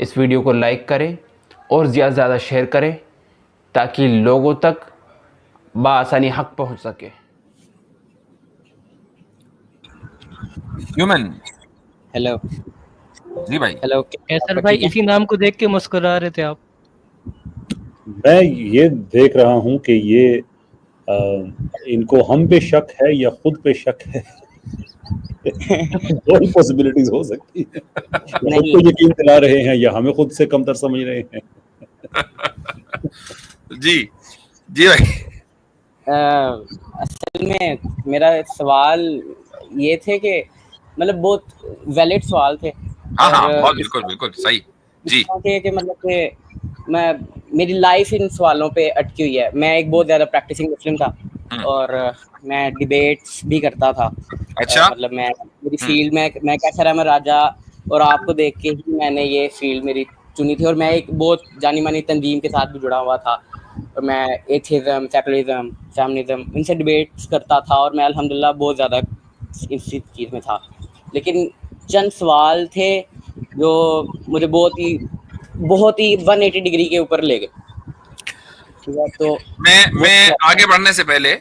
इस वीडियो को लाइक करें और ज़्यादा से ज़्यादा शेयर करें ताकि लोगों तक बआसानी हक पहुंच सके। ह्यूमन। हेलो जी भाई। हेलो कैसर भाई, इसी नाम को देख के मुस्कुरा रहे थे आप। मैं ये देख रहा हूँ कि ये इनको हम पे शक है या खुद पे शक है। दो ही पॉसिबिलिटीज हो सकती है। खुद को यकीन दिला रहे हैं या हमें खुद से कमतर समझ रहे हैं। जी जी भाई। असल में मेरा सवाल ये थे कि मतलब बहुत वैलिड सवाल थे। हाँ बहुत बिल्कुल बिल्कुल सही जी। कि मतलब कि मेरी लाइफ इन सवालों पे अटकी हुई है। मैं एक बहुत ज्यादा प्रैक्टिसिंग मुस्लिम था और मैं डिबेट्स भी करता था। अच्छा। मतलब मेरी फील्ड में मैं कैसर अहमद राजा और आपको देख के ही मैंने ये फील्ड मेरी चुनी थी और मैं एक बहुत जानी मानी तंजीम के साथ भी जुड़ा हुआ था और मैं एथिज्म, सेकुलरिज्म, फेमिनिज्म इनसे डिबेट्स करता था और मैं अल्हम्दुलिल्लाह बहुत ज़्यादा इस चीज़ में था। लेकिन चंद सवाल थे जो मुझे बहुत ही 180 डिग्री के ऊपर ले गए। ठीक है, तो मैं आगे बढ़ने से पहले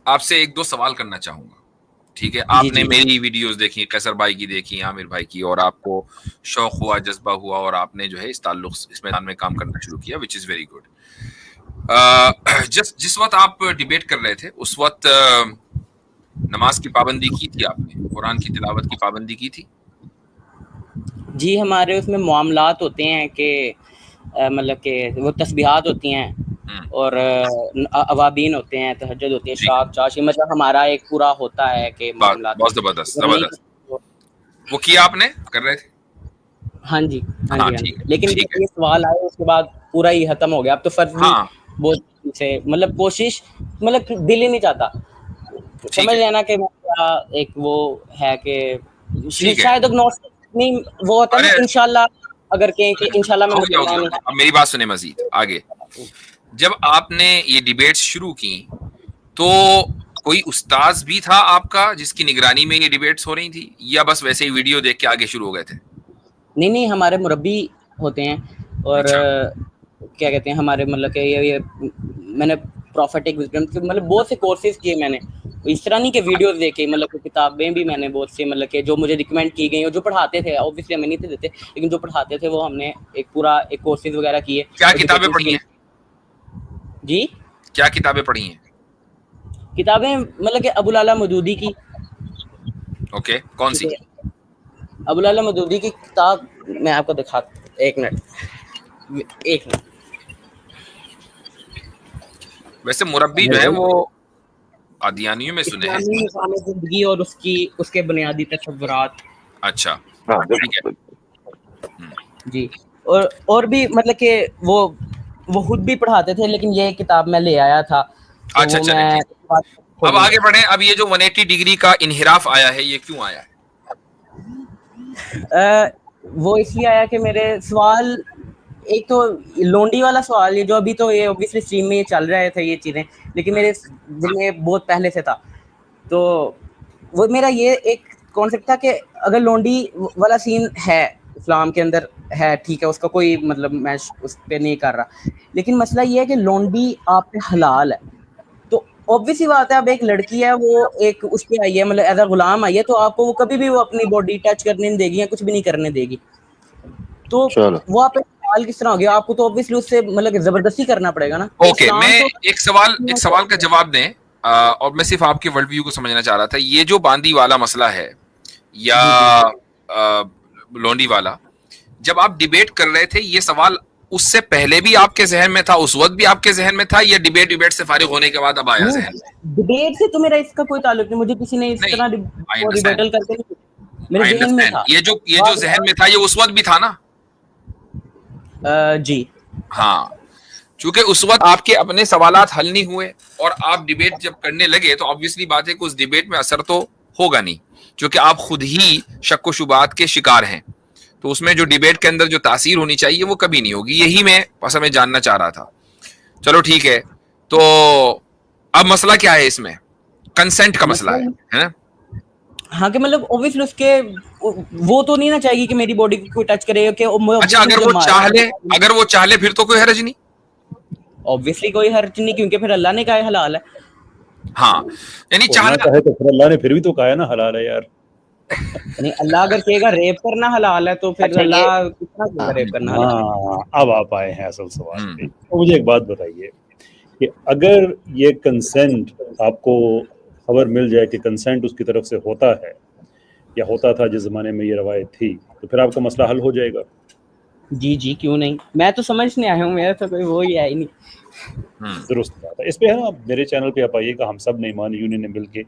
आपसे एक दो सवाल करना चाहूंगा। ठीक है, आपने मेरी वीडियोस देखी, कैसर भाई की देखी, आमिर भाई की, और आपको शौक हुआ, जज्बा हुआ और आपने जो है इस मैदान में काम करना शुरू किया, विच इज वेरी गुड। जिस वक्त आप डिबेट कर रहे थे उस वक्त नमाज की पाबंदी की थी आपने, कुरान की तिलावत की पाबंदी की थी? जी, हमारे उसमें मामलात होते हैं कि मतलब कि वो तस्बीहात होती हैं और अवाबीन होते हैं, तहज्जुद होती है, शाक चाशी, मतलब हमारा एक पूरा होता है कि मामलात। बहुत जबरदस्त। वो किया आपने, कर रहे थे? हाँ जी। लेकिन ये सवाल आए उसके बाद पूरा ही खत्म हो गया। अब तो फर्ज भी बहुत से मतलब कोशिश मतलब दिल ही नहीं चाहता, समझ लेना कि मेरा एक वो है कि शायद नहीं वो होता है इंशाल्लाह, अगर कहें कि इंशाल्लाह मैं अब मेरी बात सुने मजीद आगे। जब आपने ये डिबेट्स शुरू की तो कोई उस्ताद भी था आपका जिसकी निगरानी में ये डिबेट्स हो रही थी, या बस वैसे ही वीडियो देख के आगे शुरू हो गए थे? नहीं, हमारे मुरब्बी होते हैं और क्या कहते हैं हमारे मतलब कि ये मैंने प्रॉफिटिक विजडम मतलब बहुत से कोर्सेज किए मैंने, इस तरह नहीं कि वीडियोस देखे, मतलब किताबें भी मैंने बहुत से मतलब कि जो मुझे रिकमेंड की गई और जो पढ़ाते थे, ऑब्वियसली हमें नहीं थे देते, लेकिन जो पढ़ाते थे वो हमने एक पूरा एक कोर्सेज वगैरह किए। क्या किताबें पढ़ी हैं? जी, क्या किताबें पढ़ी हैं? किताबें मतलब कि अबुल आला मौदूदी की। ओके, कौन सी? अबुल आला मौदूदी की किताब मैं आपको दिखाता, एक मिनट। वैसे मुरब्बी जो है वो कादियानियों में सुने हैं, जिंदगी और उसके बुनियादी तस्वुरात। अच्छा, ठीक है जी। और भी मतलब कि वो खुद भी पढ़ाते थे, लेकिन ये किताब मैं ले आया था। तो अच्छा, अब आगे बढ़े। अब ये जो 180 डिग्री का इनहिराफ आया है, ये क्यों आया है? वो इसलिए आया कि मेरे सवाल, एक तो लोंडी वाला सवाल, ये जो अभी तो ये ऑब्वियसली स्ट्रीम में ये चल रहे थे ये चीज़ें, लेकिन मेरे दिल में बहुत पहले से था। तो वो मेरा ये एक कॉन्सेप्ट था कि अगर लोंडी वाला सीन है इस्लाम के अंदर है, ठीक है, उसका कोई मतलब मैं उस पर नहीं कर रहा, लेकिन मसला ये है कि लोंडी आप पे हलाल है। तो ऑब्वियसली बात है, अब एक लड़की है वो एक उस पर आई है, मतलब एज अ गुलाम आई है, तो आपको वो कभी भी वो अपनी बॉडी टच करने नहीं देगी या कुछ भी नहीं करने देगी। तो वो आप किस तरह हो गया, आपको तो ऑब्वियसली उससे मतलब जबरदस्ती करना पड़ेगा ना। ओके, मैं एक सवाल का जवाब दें, और मैं सिर्फ आपके वर्ल्ड व्यू को समझना चाह रहा था। ये जो बांदी वाला मसला है या लोंडी वाला, जब आप डिबेट कर रहे थे, ये सवाल उससे पहले भी आपके जहन में था, उस वक्त भी आपके जहन में था, या डिबेट से फारिग होने के बाद अब आया जहन में? डिबेट से तो मेरा इसका कोई ताल्लुक नहीं, मुझे किसी ने इस तरह डिबेटल करके मेरे जहन में था। ये जो जहन में था, ये उस वक्त भी था ना? जी हाँ, क्योंकि उस वक्त आपके अपने सवालात हल नहीं हुए और आप डिबेट जब करने लगे तो ऑब्वियसली बात है कि उस डिबेट में असर तो होगा नहीं, क्योंकि आप खुद ही शक व शुबात के शिकार हैं। तो उसमें जो डिबेट के अंदर जो तासीर होनी चाहिए वो कभी नहीं होगी। यही मैं बस मैं जानना चाह रहा था। चलो ठीक है, तो अब मसला क्या है इसमें? कंसेंट का मसला है ना? हाँ, कि मतलब ऑब्वियसली वो तो नहीं ना चाहेगी कि मेरी बॉडी को कोई टच करे कि अच्छा, अगर वो चाह ले फिर तो कोई हर्ज नहीं। ऑब्वियसली कोई हर्ज नहीं, क्योंकि फिर अल्लाह ने कहा है हलाल है। हाँ, यानी होना चाहना चाहे तो फिर अल्लाह ने फिर भी तो कहा है ना हलाल है यार। नहीं, अल्लाह अगर कहेगा रेप करना हलाल है तो फिर अच्छा, अल्लाह कितना कहेगा रेप करना हलाल है? हाँ, अब आप आए हैं असल सवाल पे। तो मुझे एक बात बताइए कि अगर ये कंसेंट आपको खबर मिल जाए कि कंसेंट उसकी तरफ से होता है या होता था जिस ज़माने में ये रवायत थी, तो फिर आपका मसला हल हो जाएगा। जी जी, क्यों नहीं, मैं तो समझने आया हूँ, मेरा तो कोई वो ही है ही नहीं। दुरुस्त बात है। इस पे है ना, मेरे चैनल पे आप आइएगा, हम सब ने ईमान यूनियन ने मिल के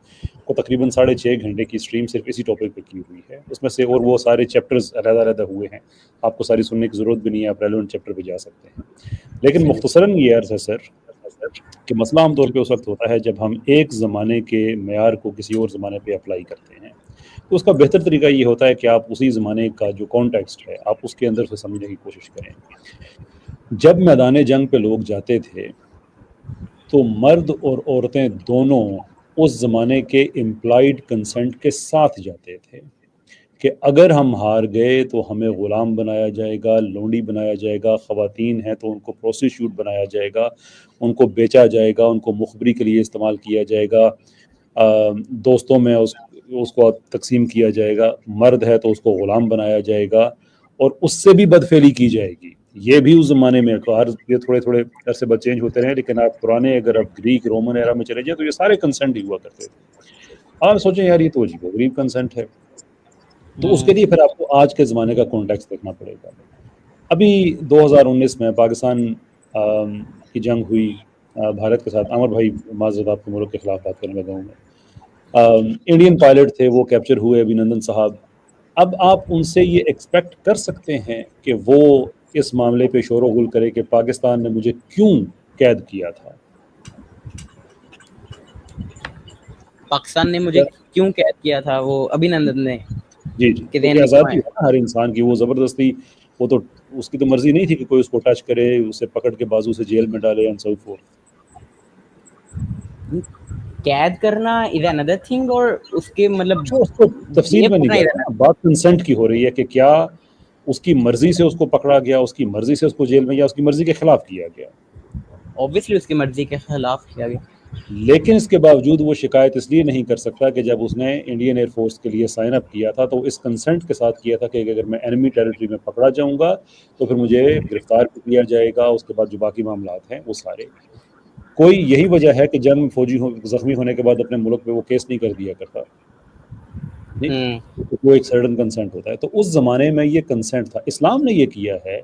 को तकरीबन 6.5 घंटे की स्ट्रीम सिर्फ इसी टॉपिक पे की हुई है। उसमें से और वो सारे चैप्टर्स अलग-अलग हुए हैं, आपको सारी सुनने की ज़रूरत भी नहीं है, आप रेलेवेंट चैप्टर पे जा सकते हैं। लेकिन मुख्तसरन ये अर्ज़ है सर कि मसला आमतौर पे उस वक्त होता है जब हम एक ज़माने के मेयार को किसी और ज़माने पे अप्लाई करते हैं। तो उसका बेहतर तरीका ये होता है कि आप उसी ज़माने का जो कॉन्टेक्स्ट है आप उसके अंदर से समझने की कोशिश करें। जब मैदान जंग पे लोग जाते थे तो मर्द और औरतें दोनों उस ज़माने के इम्प्लाइड कंसेंट के साथ जाते थे कि अगर हम हार गए तो हमें ग़ुलाम बनाया जाएगा, लोंडी बनाया जाएगा, ख़वातीन हैं तो उनको प्रोस्टिट्यूट बनाया जाएगा, उनको बेचा जाएगा, उनको मुखबरी के लिए इस्तेमाल किया जाएगा, दोस्तों में उसको तकसीम किया जाएगा, मर्द है तो उसको ग़ुलाम बनाया जाएगा और उससे भी बदफेली की जाएगी। ये भी उस ज़माने में, तो हर ये थोड़े थोड़े अरसे बाद चेंज होते रहे, लेकिन आप पुराने अगर आप ग्रीक रोमन एरा में चले जाए तो ये सारे कंसेंट ही हुआ करते थे। आप सोचें यार ये तो अजीब कंसेंट है, तो उसके लिए फिर आपको आज के ज़माने का कॉन्टेक्स्ट देखना पड़ेगा। अभी 2019 में पाकिस्तान की जंग हुई भारत के साथ। अमर भाई माजरत आपके मुल्क के खिलाफ बात करने लगा हूँ मैं। इंडियन पायलट थे, वो कैप्चर हुए, अभिनंदन साहब। अब आप उनसे ये एक्सपेक्ट कर सकते हैं कि वो इस मामले पे शोर गुल करे कि पाकिस्तान ने मुझे क्यों कैद किया था? पाकिस्तान ने मुझे क्यों कैद किया था, वो अभिनंदन ने? जी जी, क्योंकि आज़ादी है ना हर इंसान की, वो ज़बरदस्ती, वो तो उसकी तो मर्जी नहीं थी कि कोई उसको टच करे, उसे पकड़ के बाजू से जेल में डाले एंड सो फोर्थ। कैद करना इज अनदर थिंग, और उसके मतलब जो उसको तफसील में नहीं गया, बात कंसेंट की हो रही है कि क्या उसकी मर्जी से उसको पकड़ा गया, उसकी मर्जी से उसको जेल में, या उसकी मर्जी के खिलाफ किया गया। ऑब्वियसली उसकी मर्जी के खिलाफ किया गया, लेकिन इसके बावजूद वो शिकायत इसलिए नहीं कर सकता कि जब उसने इंडियन एयरफोर्स के लिए साइन अप किया था तो इस कंसेंट के साथ किया था कि अगर मैं एनिमी टेरिटरी में पकड़ा जाऊंगा तो फिर मुझे गिरफ्तार भी किया जाएगा, उसके बाद जो बाकी मामलात हैं वो सारे। कोई यही वजह है कि जब फौजी जख्मी होने के बाद अपने मुल्क पे वो केस नहीं कर दिया करता, नहीं, तो वो एक सर्टन कंसेंट होता है। तो उस ज़माने में ये कंसेंट था। इस्लाम ने ये किया है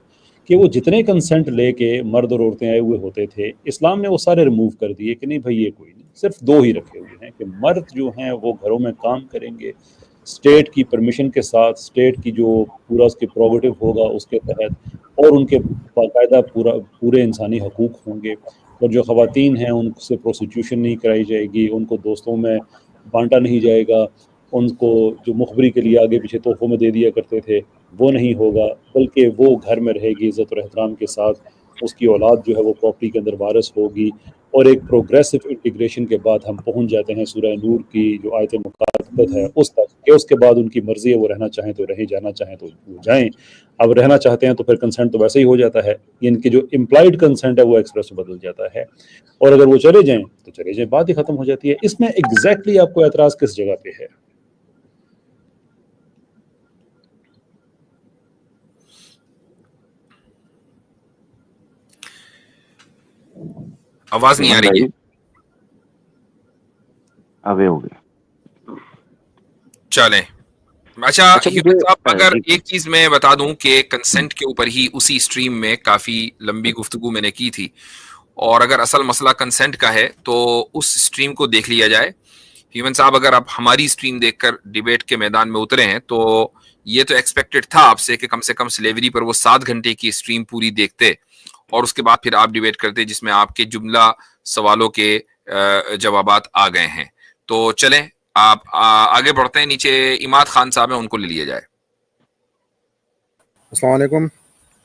कि वो जितने कंसेंट लेके मर्द और औरतें आए हुए होते थे, इस्लाम ने वो सारे रिमूव कर दिए कि नहीं भाई ये कोई नहीं, सिर्फ 2 ही रखे हुए हैं कि मर्द जो हैं वो घरों में काम करेंगे स्टेट की परमिशन के साथ, स्टेट की जो पूरा उसके प्रोगेटिव होगा उसके तहत, और उनके बाकायदा पूरे इंसानी हकूक़ होंगे। और जो ख़वातीन हैं उनसे प्रोस्टिट्यूशन नहीं कराई जाएगी, उनको दोस्तों में बांटा नहीं जाएगा, उनको जो मुखबरी के लिए आगे पीछे तोहफ़ों में दे दिया करते थे वो नहीं होगा, बल्कि वो घर में रहेगी इज़्ज़त और एहतराम के साथ, उसकी औलाद जो है वो प्रॉपर्टी के अंदर वारिस होगी। और एक प्रोग्रेसिव इंटीग्रेशन के बाद हम पहुंच जाते हैं सूरह नूर की जो आयत मुक़ादमत है उस तक कि उसके बाद उनकी मर्ज़ी है, वो रहना चाहें तो रहें, जाना चाहें तो वो जाएँ। अब रहना चाहते हैं तो फिर कंसेंट तो वैसे ही हो जाता है, इनकी जो इम्प्लाइड कंसेंट है वो एक्सप्रेस में बदल जाता है, और अगर वो चले जाएँ तो चले जाएँ, बात ही ख़त्म हो जाती है। इसमें एग्जैक्टली आपको एतराज़ किस जगह पे है? आवाज नहीं आ रही है, अवे हो गया। चलें। अच्छा ह्यूमन साहब, अगर एक चीज मैं बता दूं कि कंसेंट के ऊपर ही उसी स्ट्रीम में काफी लंबी गुफ्तगू मैंने की थी, और अगर असल मसला कंसेंट का है तो उस स्ट्रीम को देख लिया जाए। ह्यूमन साहब, अगर आप हमारी स्ट्रीम देखकर डिबेट के मैदान में उतरे हैं तो ये तो एक्सपेक्टेड था आपसे कि कम से कम स्लेवरी पर वो 7 घंटे की स्ट्रीम पूरी देखते और उसके बाद फिर आप डिबेट करते, जिसमें आपके जुमला सवालों के जवाबात आ गए हैं। तो चलें आप आगे बढ़ते हैं। नीचे इमाद खान साहब हैं, उनको ले लिया जाए। अस्सलाम वालेकुम।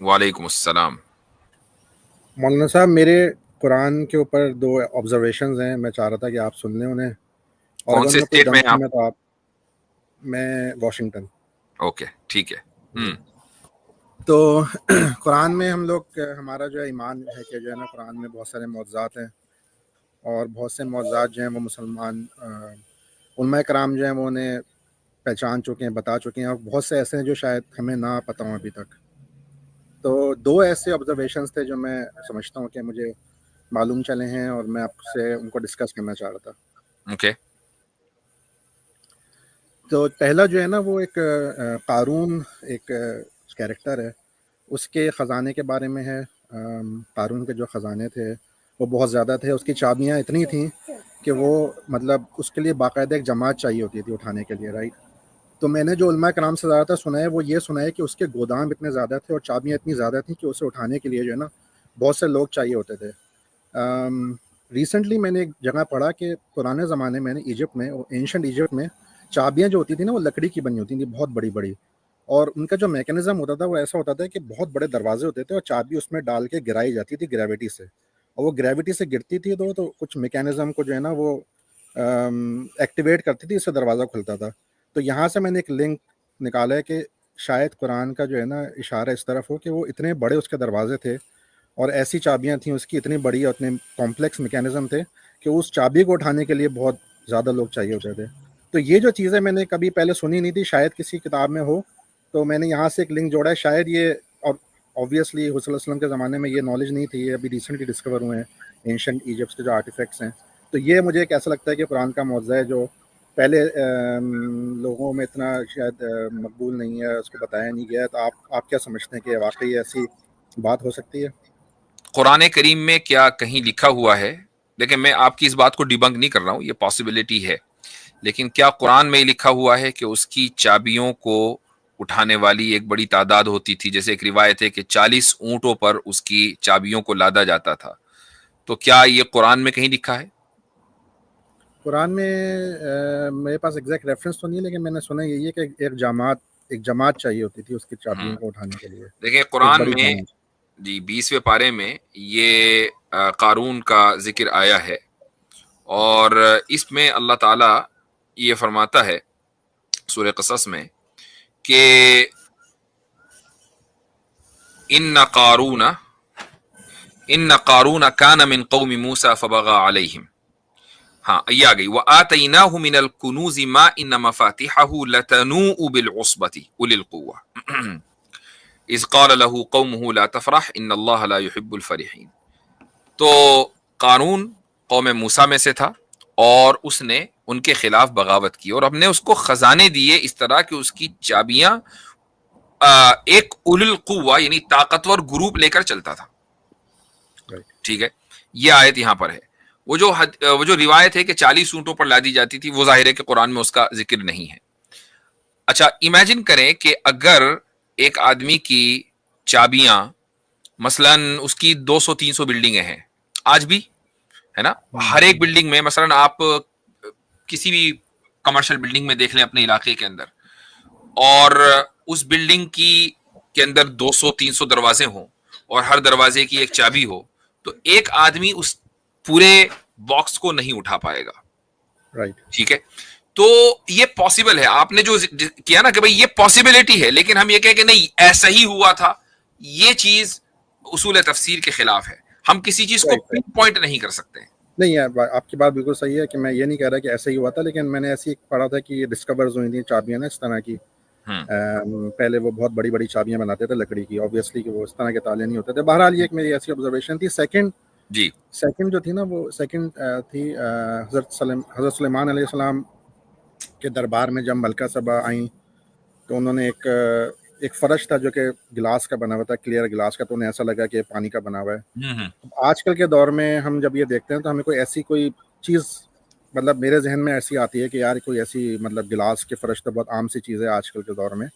वालेकुम अस्सलाम। मौलाना साहब, मेरे कुरान के ऊपर 2 ऑब्जर्वेशंस हैं, मैं चाह रहा था कि आप सुन लें उन्हें। और कौन से स्टेट में आप? तो आप, मैं वाशिंगटन। ओके, ठीक है। तो कुरान में हम लोग हमारा जो है ईमान है कि जो है ना कुरान में बहुत सारे मौज़ात हैं और बहुत से मौज़ात जो हैं वो मुसलमान उलमा कराम जो हैं वो उन्हें पहचान चुके हैं, बता चुके हैं, और बहुत से ऐसे हैं जो शायद हमें ना पता हों अभी तक। तो दो ऐसे ऑब्जर्वेशंस थे जो मैं समझता हूँ कि मुझे मालूम चले हैं और मैं आपसे उनको डिस्कस करना चाह रहा था। ओके। तो पहला जो है ना वो एक कारून एक कैरेक्टर है, उसके ख़जाने के बारे में है। कारून के जो ख़जाने थे वो बहुत ज़्यादा थे, उसकी चाबियाँ इतनी थीं कि वो मतलब उसके लिए बाकायदा एक जमात चाहिए होती थी उठाने के लिए, राइट। तो मैंने जो उलमा कराम से ज़्यादातर सुना है वो ये सुना है कि उसके गोदाम इतने ज़्यादा थे और चाबियाँ इतनी ज़्यादा थी कि उसे उठाने के लिए जो है ना बहुत से लोग चाहिए होते थे। रिसेंटली मैंने एक जगह पढ़ा कि पुराने ज़माने में इजिप्ट में, एंशंट इजिप्ट में चाबियाँ जो होती थी ना वो लकड़ी की बनी होती थी, बहुत बड़ी बड़ी, और उनका जो मैकेनिज़्म होता था वो ऐसा होता था कि बहुत बड़े दरवाजे होते थे और चाबी उसमें डाल के गिराई जाती थी ग्रेविटी से, और वो ग्रेविटी से गिरती थी तो कुछ मैकेनिज़्म को जो है ना वो एक्टिवेट करती थी, इससे दरवाज़ा खुलता था। तो यहाँ से मैंने एक लिंक निकाला है कि शायद कुरान का जो है ना इशारा इस तरफ हो कि वो इतने बड़े उसके दरवाजे थे और ऐसी चाबियाँ थीं उसकी इतनी बड़ी और इतने कॉम्प्लेक्स मैकेनिज़्म थे कि उस चाबी को उठाने के लिए बहुत ज़्यादा लोग चाहिए होते थे। तो ये जो चीज़ें मैंने कभी पहले सुनी नहीं थी, शायद किसी किताब में हो, तो मैंने यहाँ से एक लिंक जोड़ा है। शायद ये, और ऑब्वियसली हुज़ूर सल्लल्लाहु अलैहि वसल्लम के ज़माने में ये नॉलेज नहीं थी, ये अभी रिसेंटली डिस्कवर हुए हैं एंशंट इजिप्ट के जो आर्टिफैक्ट्स हैं। तो ये मुझे एक ऐसा लगता है कि कुरान का मौज़ा है जो पहले लोगों में इतना शायद मकबूल नहीं है, उसको बताया नहीं गया है। तो आप क्या समझते हैं कि वाकई ऐसी बात हो सकती है? कुरान करीम में क्या कहीं लिखा हुआ है? देखिए, मैं आपकी इस बात को डिबंक नहीं कर रहा हूँ, ये पॉसिबिलिटी है, लेकिन क्या कुरान में लिखा हुआ है कि उसकी चाबियों को उठाने वाली एक बड़ी तादाद होती थी? जैसे एक रिवायत है कि 40 ऊंटों पर उसकी चाबियों को लादा जाता था। तो क्या ये कुरान में कहीं लिखा है? कुरान में मेरे पास एग्जैक्ट रेफरेंस तो नहीं है, लेकिन मैंने सुना यही है कि एक जमात चाहिए होती थी उसकी चाबियों को उठाने के लिए, देखिए, एक कुरान बड़ी में जमात। जी 20वें पारे में ये कारून का जिक्र आया है, और इसमें अल्लाह ताला ये फरमाता है सूरह क़सस में कि इन्न कारून कान मिन कौमि मूसा फबगा अलैहिम। हाँ, ये आ गई। व आतैनाहु मिनल कुनूज़ि मा इन्न मफातिहहु लतनूउ बिल उस्बति उलिल कुव्वा इज़ क़ाल लहू कौमुहु ला तफ़रह इन्नल्लाह ला युहिब्बुल फ़रिहीन। तो कारून कौम मूसा में से था और उसने उनके खिलाफ बगावत की और हमने उसको खजाने दिए इस तरह कि उसकी चाबियां एक उलुल कुव्वा यानी ताकतवर ग्रुप लेकर चलता था। ठीक है, ये आयत यहां पर है। वो जो रिवायत है कि 40 ऊंटों पर लादी जाती थी, वो जाहिर है कि कुरान में उसका जिक्र नहीं है। अच्छा, इमेजिन करें कि अगर एक आदमी की चाबियां, मसलन उसकी 200-300 बिल्डिंगें हैं आज भी, है ना, हर एक बिल्डिंग में, मसलन आप किसी भी कमर्शियल बिल्डिंग में देख लें अपने इलाके के अंदर, और उस बिल्डिंग की के अंदर 200-300 दरवाजे हों और हर दरवाजे की एक चाबी हो, तो एक आदमी उस पूरे बॉक्स को नहीं उठा पाएगा। राइट। ठीक है, तो ये पॉसिबल है। आपने जो किया ना कि भाई ये पॉसिबिलिटी है, लेकिन हम ये कहें कि नहीं ऐसा ही हुआ था, ये चीज उसूल तफसीर के खिलाफ है। हम किसी चीज को पिन पॉइंट नहीं कर सकते। नहीं यार, आपकी बात बिल्कुल सही है कि मैं ये नहीं कह रहा कि ऐसा ही हुआ था, लेकिन मैंने ऐसी पढ़ा था कि डिस्कवर्स हुई थी चाबियां ना इस तरह की। पहले वो बहुत बड़ी बड़ी चाबियां बनाते थे लकड़ी की, ऑब्वियसली कि वो इस तरह के ताले नहीं होते थे। बहरहाल ये एक मेरी ऐसी ऑब्जर्वेशन थी। सेकंड जो थी ना वो सेकंड थी हज़रत सुलेमान अलैहिस्सलाम के दरबार में जब मलका सबा आई तो उन्होंने एक फर्श था जो कि गिलास का बना हुआ था, क्लियर गिलास का, तो उन्हें ऐसा लगा कि पानी का बना हुआ है। आजकल के दौर में हम जब ये देखते हैं तो हमें कोई चीज़, मतलब मेरे जहन में ऐसी आती है कि यार कोई ऐसी, मतलब गिलास के फर्श तो बहुत आम सी चीज़ है आजकल के दौर में।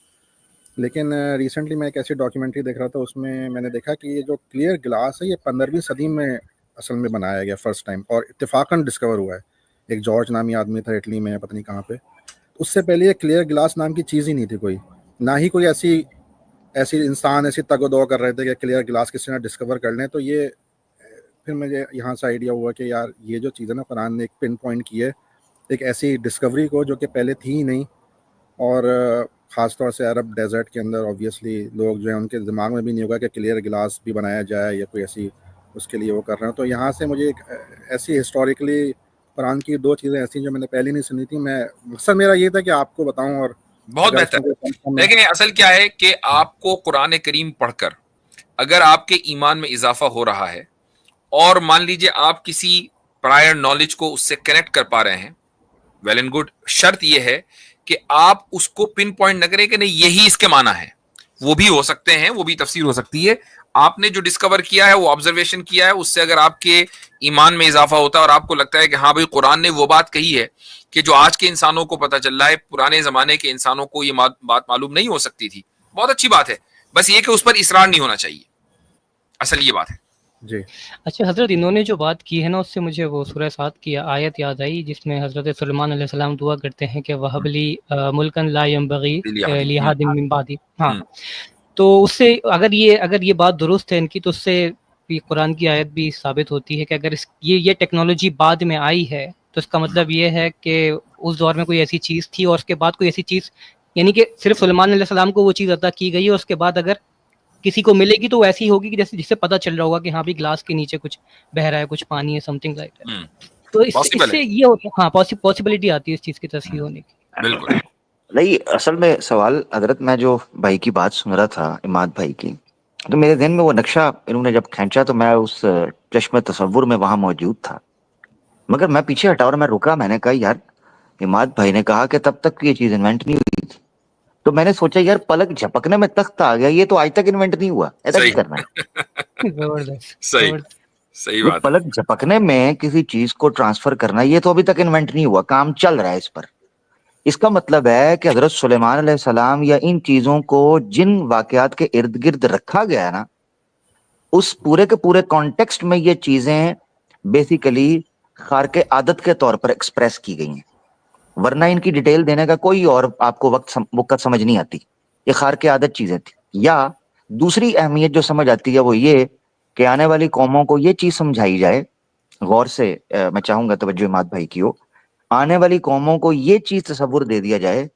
लेकिन रिसेंटली मैं एक ऐसी डॉक्यूमेंट्री देख रहा था, उसमें मैंने देखा कि ये जो क्लियर गिलास है ये 15वीं सदी में असल में बनाया गया फर्स्ट टाइम, और इत्तेफाकन डिस्कवर हुआ है। एक जॉर्ज नामी आदमी था, इटली में, पता नहीं कहाँ पे। उससे पहले ये क्लियर गिलास नाम की चीज़ ही नहीं थी कोई, ना ही कोई ऐसी इंसान ऐसी तगो-दो कर रहे थे कि क्लियर गिलास किसी ने डिस्कवर कर लें। तो ये फिर मुझे यहाँ से आइडिया हुआ कि यार ये जो चीज़ है ना, कुरान ने एक पिन पॉइंट की है एक ऐसी डिस्कवरी को जो कि पहले थी ही नहीं, और ख़ास तौर से अरब डेजर्ट के अंदर ऑब्वियसली लोग जो है उनके दिमाग में भी नहीं होगा कि क्लियर गिलास भी बनाया जाए या कोई ऐसी उसके लिए वो कर रहे हैं। तो यहाँ से मुझे एक ऐसी हिस्टोरिकली कुरान की 2 चीज़ें ऐसी जो मैंने पहले नहीं सुनी थी। मैं मकसद मेरा ये था कि आपको बताऊं और बहुत बेहतर। लेकिन असल क्या है कि आपको कुरान करीम पढ़कर अगर आपके ईमान में इजाफा हो रहा है और मान लीजिए आप किसी प्रायर नॉलेज को उससे कनेक्ट कर पा रहे हैं, वेल एंड गुड। शर्त यह है कि आप उसको पिन पॉइंट न करें कि नहीं यही इसके माना है। वो भी हो सकते हैं, वो भी तफसीर हो सकती है। आपने जो डिस्कवर किया है, वो ऑब्जर्वेशन किया है, उससे अगर आपके ईमान में इजाफा होता है और आपको लगता है कि हाँ भाई कुरान ने वो बात कही है कि जो आज के इंसानों को पता चल रहा है, पुराने जमाने के इंसानों को ये बात मालूम नहीं हो सकती थी, बहुत अच्छी बात है। बस ये कि उस पर इसरार नहीं होना चाहिए, असल ये बात है जी। अच्छा हजरत, इन्होंने जो बात की है ना, उससे मुझे वो सूरह साद की आयत याद आई जिसमें हजरत सुलेमान अलैहिस्सलाम दुआ करते हैं कि वहबली मुल्कन ला यंबगी लिहादिम मिन बादी। हाँ, तो उससे अगर ये बात दुरुस्त है इनकी, तो उससे भी कुरान की आयत भी साबित होती है कि अगर ये टेक्नोलॉजी बाद में आई है तो इसका मतलब ये है कि उस दौर में कोई ऐसी चीज़ थी और उसके बाद कोई ऐसी चीज़, यानी कि सिर्फ सुलेमान अलैहिस्सलाम को वो चीज़ अता की गई है, उसके बाद अगर किसी को मिलेगी तो ऐसी होगी कि जैसे जिससे पता चल रहा होगा कि हाँ भी ग्लास के नीचे कुछ बह रहा है, कुछ पानी है, समथिंग लाइक दैट। तो इससे ये होता है, हाँ, पॉसिबिलिटी आती है इस चीज़ की तस्वीर होने की। बिल्कुल। नहीं, असल में सवाल हजरत, मैं जो भाई की बात सुन रहा था, इमाद भाई की, तो मेरे ध्यान में वो नक्शा इन्होंने जब खींचा तो मैं उस चश्मे तसव्वुर में वहां मौजूद था, मगर मैं पीछे हटा और मैं रुका। मैंने कहा यार, इमाद भाई ने कहा कि तब तक ये चीज इन्वेंट नहीं हुई थी, तो मैंने सोचा यार पलक झपकने में तख्त आ गया, ये तो आज तक इन्वेंट नहीं हुआ, ऐसा क्या करना है। सही बात। पलक झपकने में किसी चीज को ट्रांसफर करना, ये तो अभी तक इन्वेंट नहीं हुआ, काम चल रहा है इस पर। इसका मतलब है कि हजरत सुलेमान अलैहिस्सलाम या इन चीजों को जिन वाकयात के इर्द गिर्द रखा गया है ना, उस पूरे के पूरे कॉन्टेक्स्ट में ये चीजें बेसिकली खारके आदत के तौर पर एक्सप्रेस की गई हैं, वरना इनकी डिटेल देने का कोई और आपको वक्त समझ नहीं आती। ये खारके आदत चीजें थी। या दूसरी अहमियत जो समझ आती है वो ये कि आने वाली कौमों को ये चीज समझाई जाए, गौर से मैं चाहूंगा तवज्जो इमाद भाई की हो, आने वाली कौमों को ये चीज तसव्वुर दे दिया जाए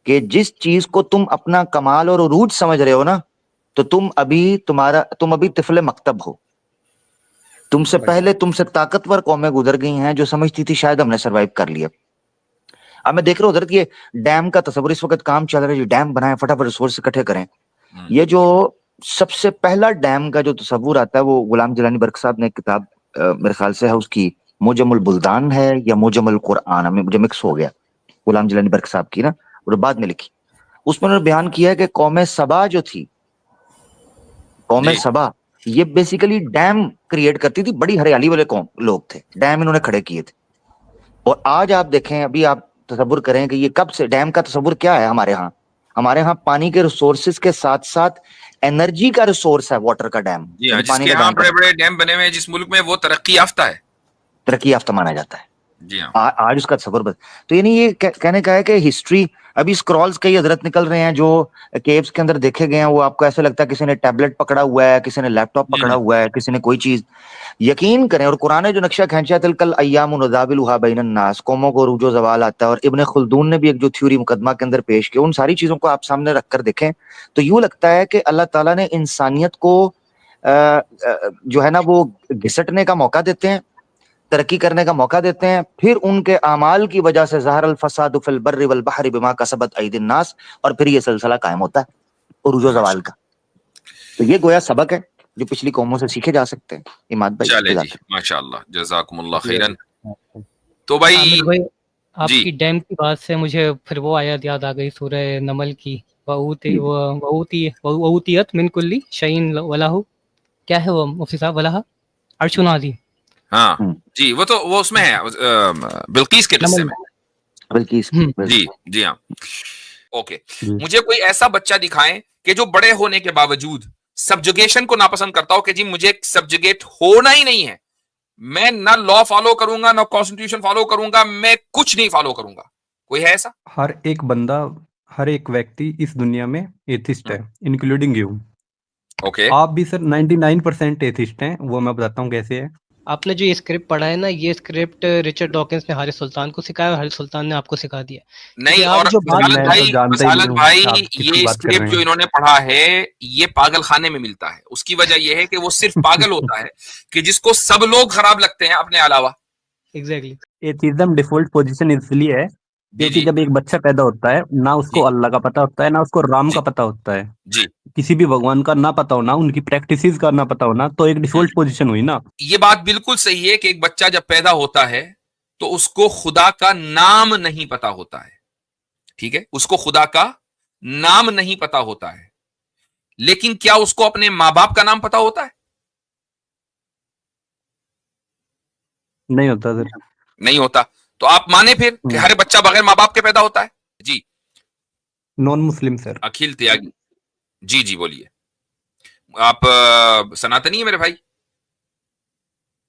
कि जिस चीज को तुम अपना कमाल और उरूज समझ रहे हो ना, तो तुम अभी तिफले मकतब हो। तुमसे पहले तुमसे ताकतवर कौमें गुजर गई हैं जो समझती थी शायद हमने सरवाइव कर लिया। अब मैं देख रहा हूँ हजरत, ये डैम का तस्वुर इस वक्त काम चल रहा है, जो डैम बनाए, फटाफट रिसोर्स इकट्ठे करें। ये जो सबसे पहला डैम का जो तस्वुर आता है वो गुलाम जलानी बर्क साहब ने एक किताब मेरे ख्याल से है उसकी, मुजमुल बुल्दान है या मुजमुल कुरान, हमें मुझे मिक्स हो गया, गुलाम जलानी बर्क साहब की ना, और बाद में लिखी। उसमें उन्होंने बयान किया है कि कौम सबा जो थी, कौम सबा ये बेसिकली डैम क्रिएट करती थी, बड़ी हरियाली वाले कौम लोग थे, डैम इन्होंने खड़े किए थे। और आज आप देखें, अभी आप तसव्वुर करें कि ये कब से डैम का तस्वुर क्या है हमारे यहाँ पानी के रिसोर्सेज के साथ साथ एनर्जी का रिसोर्स है वाटर का डैम। जी हाँ, जिसके यहाँ बड़े बड़े डैम बने हुए हैं, जिस मुल्क में वो तरक्की याफ्ता है, तरक्की याफ्ता माना जाता है। जी हाँ। आज उसका तस्वुर बस, तो यानी ये कहने का है कि हिस्ट्री, अभी स्क्रॉल्स कई हजरत निकल रहे हैं जो केव्स के अंदर देखे गए हैं, वो आपको ऐसे लगता है किसी ने टैबलेट पकड़ा हुआ है, किसी ने लैपटॉप पकड़ा हुआ है, किसी ने कोई चीज। यकीन करें, और कुरान ने जो नक्शा खींचा, तिलकल अय्यामु नुदाविलुहा बैनन नास, कौमों को रूजो जवाल आता है, और इब्ने खुल्दून ने भी एक जो थ्योरी मुकदमा के अंदर पेश की, उन सारी चीजों को आप सामने रखकर देखें तो यूं लगता है कि अल्लाह ताला ने इंसानियत को जो है ना वो घिसटने का मौका देते हैं, तरक्की करने का मौका देते हैं, फिर उनके अमाल की वजह से ज़हरल फसादु फिल बर्रि वल बहरि बिमा कसबत अयदिन नास, और फिर ये सिलसिला कायम होता है उरूजो ज़वाल का। तो ये गोया सबक है जो पिछली कौमों से सीखे जा सकते हैं। इमाद भाई, चले जी, माशाअल्लाह, जज़ाकुमुल्लाह खैरन। तो भाई आपकी डैम की बात से मुझे फिर वो आयत याद आ गई सूरह नमल की, वऊतियत मिन कुल्ली शैइन वलहु, क्या है वो मुफ्ती साहब, वलहा अर्शुन अज़ीम। हाँ जी, वो उसमें है, बिल्कीस के किस्से में, बिल्कीस। जी हाँ। ओके, मुझे कोई ऐसा बच्चा दिखाएं कि जो बड़े होने के बावजूद सब्जुगेशन को नापसंद करता हो कि जी मुझे सब्जुगेट होना ही नहीं है, मैं ना लॉ फॉलो करूंगा ना कॉन्स्टिट्यूशन फॉलो करूंगा, मैं कुछ नहीं फॉलो करूंगा। कोई है ऐसा? हर एक बंदा, हर एक व्यक्ति इस दुनिया में एथिस्ट है, इंक्लूडिंग यू। ओके, आप भी सर 99% एथिस्ट हैं, वो मैं बताता हूँ कैसे है। आपने जो ये स्क्रिप्ट पढ़ा है ना, ये स्क्रिप्ट रिचर्ड डॉकिंस ने हारिस सुल्तान को सिखाया और हारिस सुल्तान ने आपको सिखा दिया। नहीं, क्योंकि आप और जो बात मैं तो जानता ही नहीं मसालत हूँ भाई आप किसकी ये बात कर स्क्रिप्ट रहे जो हैं। इन्होंने पढ़ा है ये पागल खाने में मिलता है। उसकी वजह ये है कि वो सिर्फ पागल होता है कि जिसको सब लोग खराब लगते हैं अपने अलावा। एग्जैक्टली एथिज्म डिफॉल्ट पोजीशन इसलिए है जी क्योंकि जी जब एक बच्चा पैदा होता है ना उसको जी अल्लाह का पता होता है ना उसको राम जी का पता होता है, जी। किसी भी भगवान का ना पता होना, उनकी प्रैक्टिसेस का ना पता होना, तो एक डिफॉल्ट पोजीशन हुई ना। ये बात बिल्कुल सही है कि एक बच्चा जब पैदा होता है तो उसको खुदा का नाम नहीं पता होता है। ठीक है, उसको खुदा का नाम नहीं पता होता है, लेकिन क्या उसको अपने माँ बाप का नाम पता होता है? नहीं होता सर। नहीं होता। तो आप माने फिर कि हर बच्चा बगैर माँ बाप के पैदा होता है? जी। Non Muslim sir. अखिल त्यागी, जी जी बोलिए। आप सनातनी है मेरे भाई?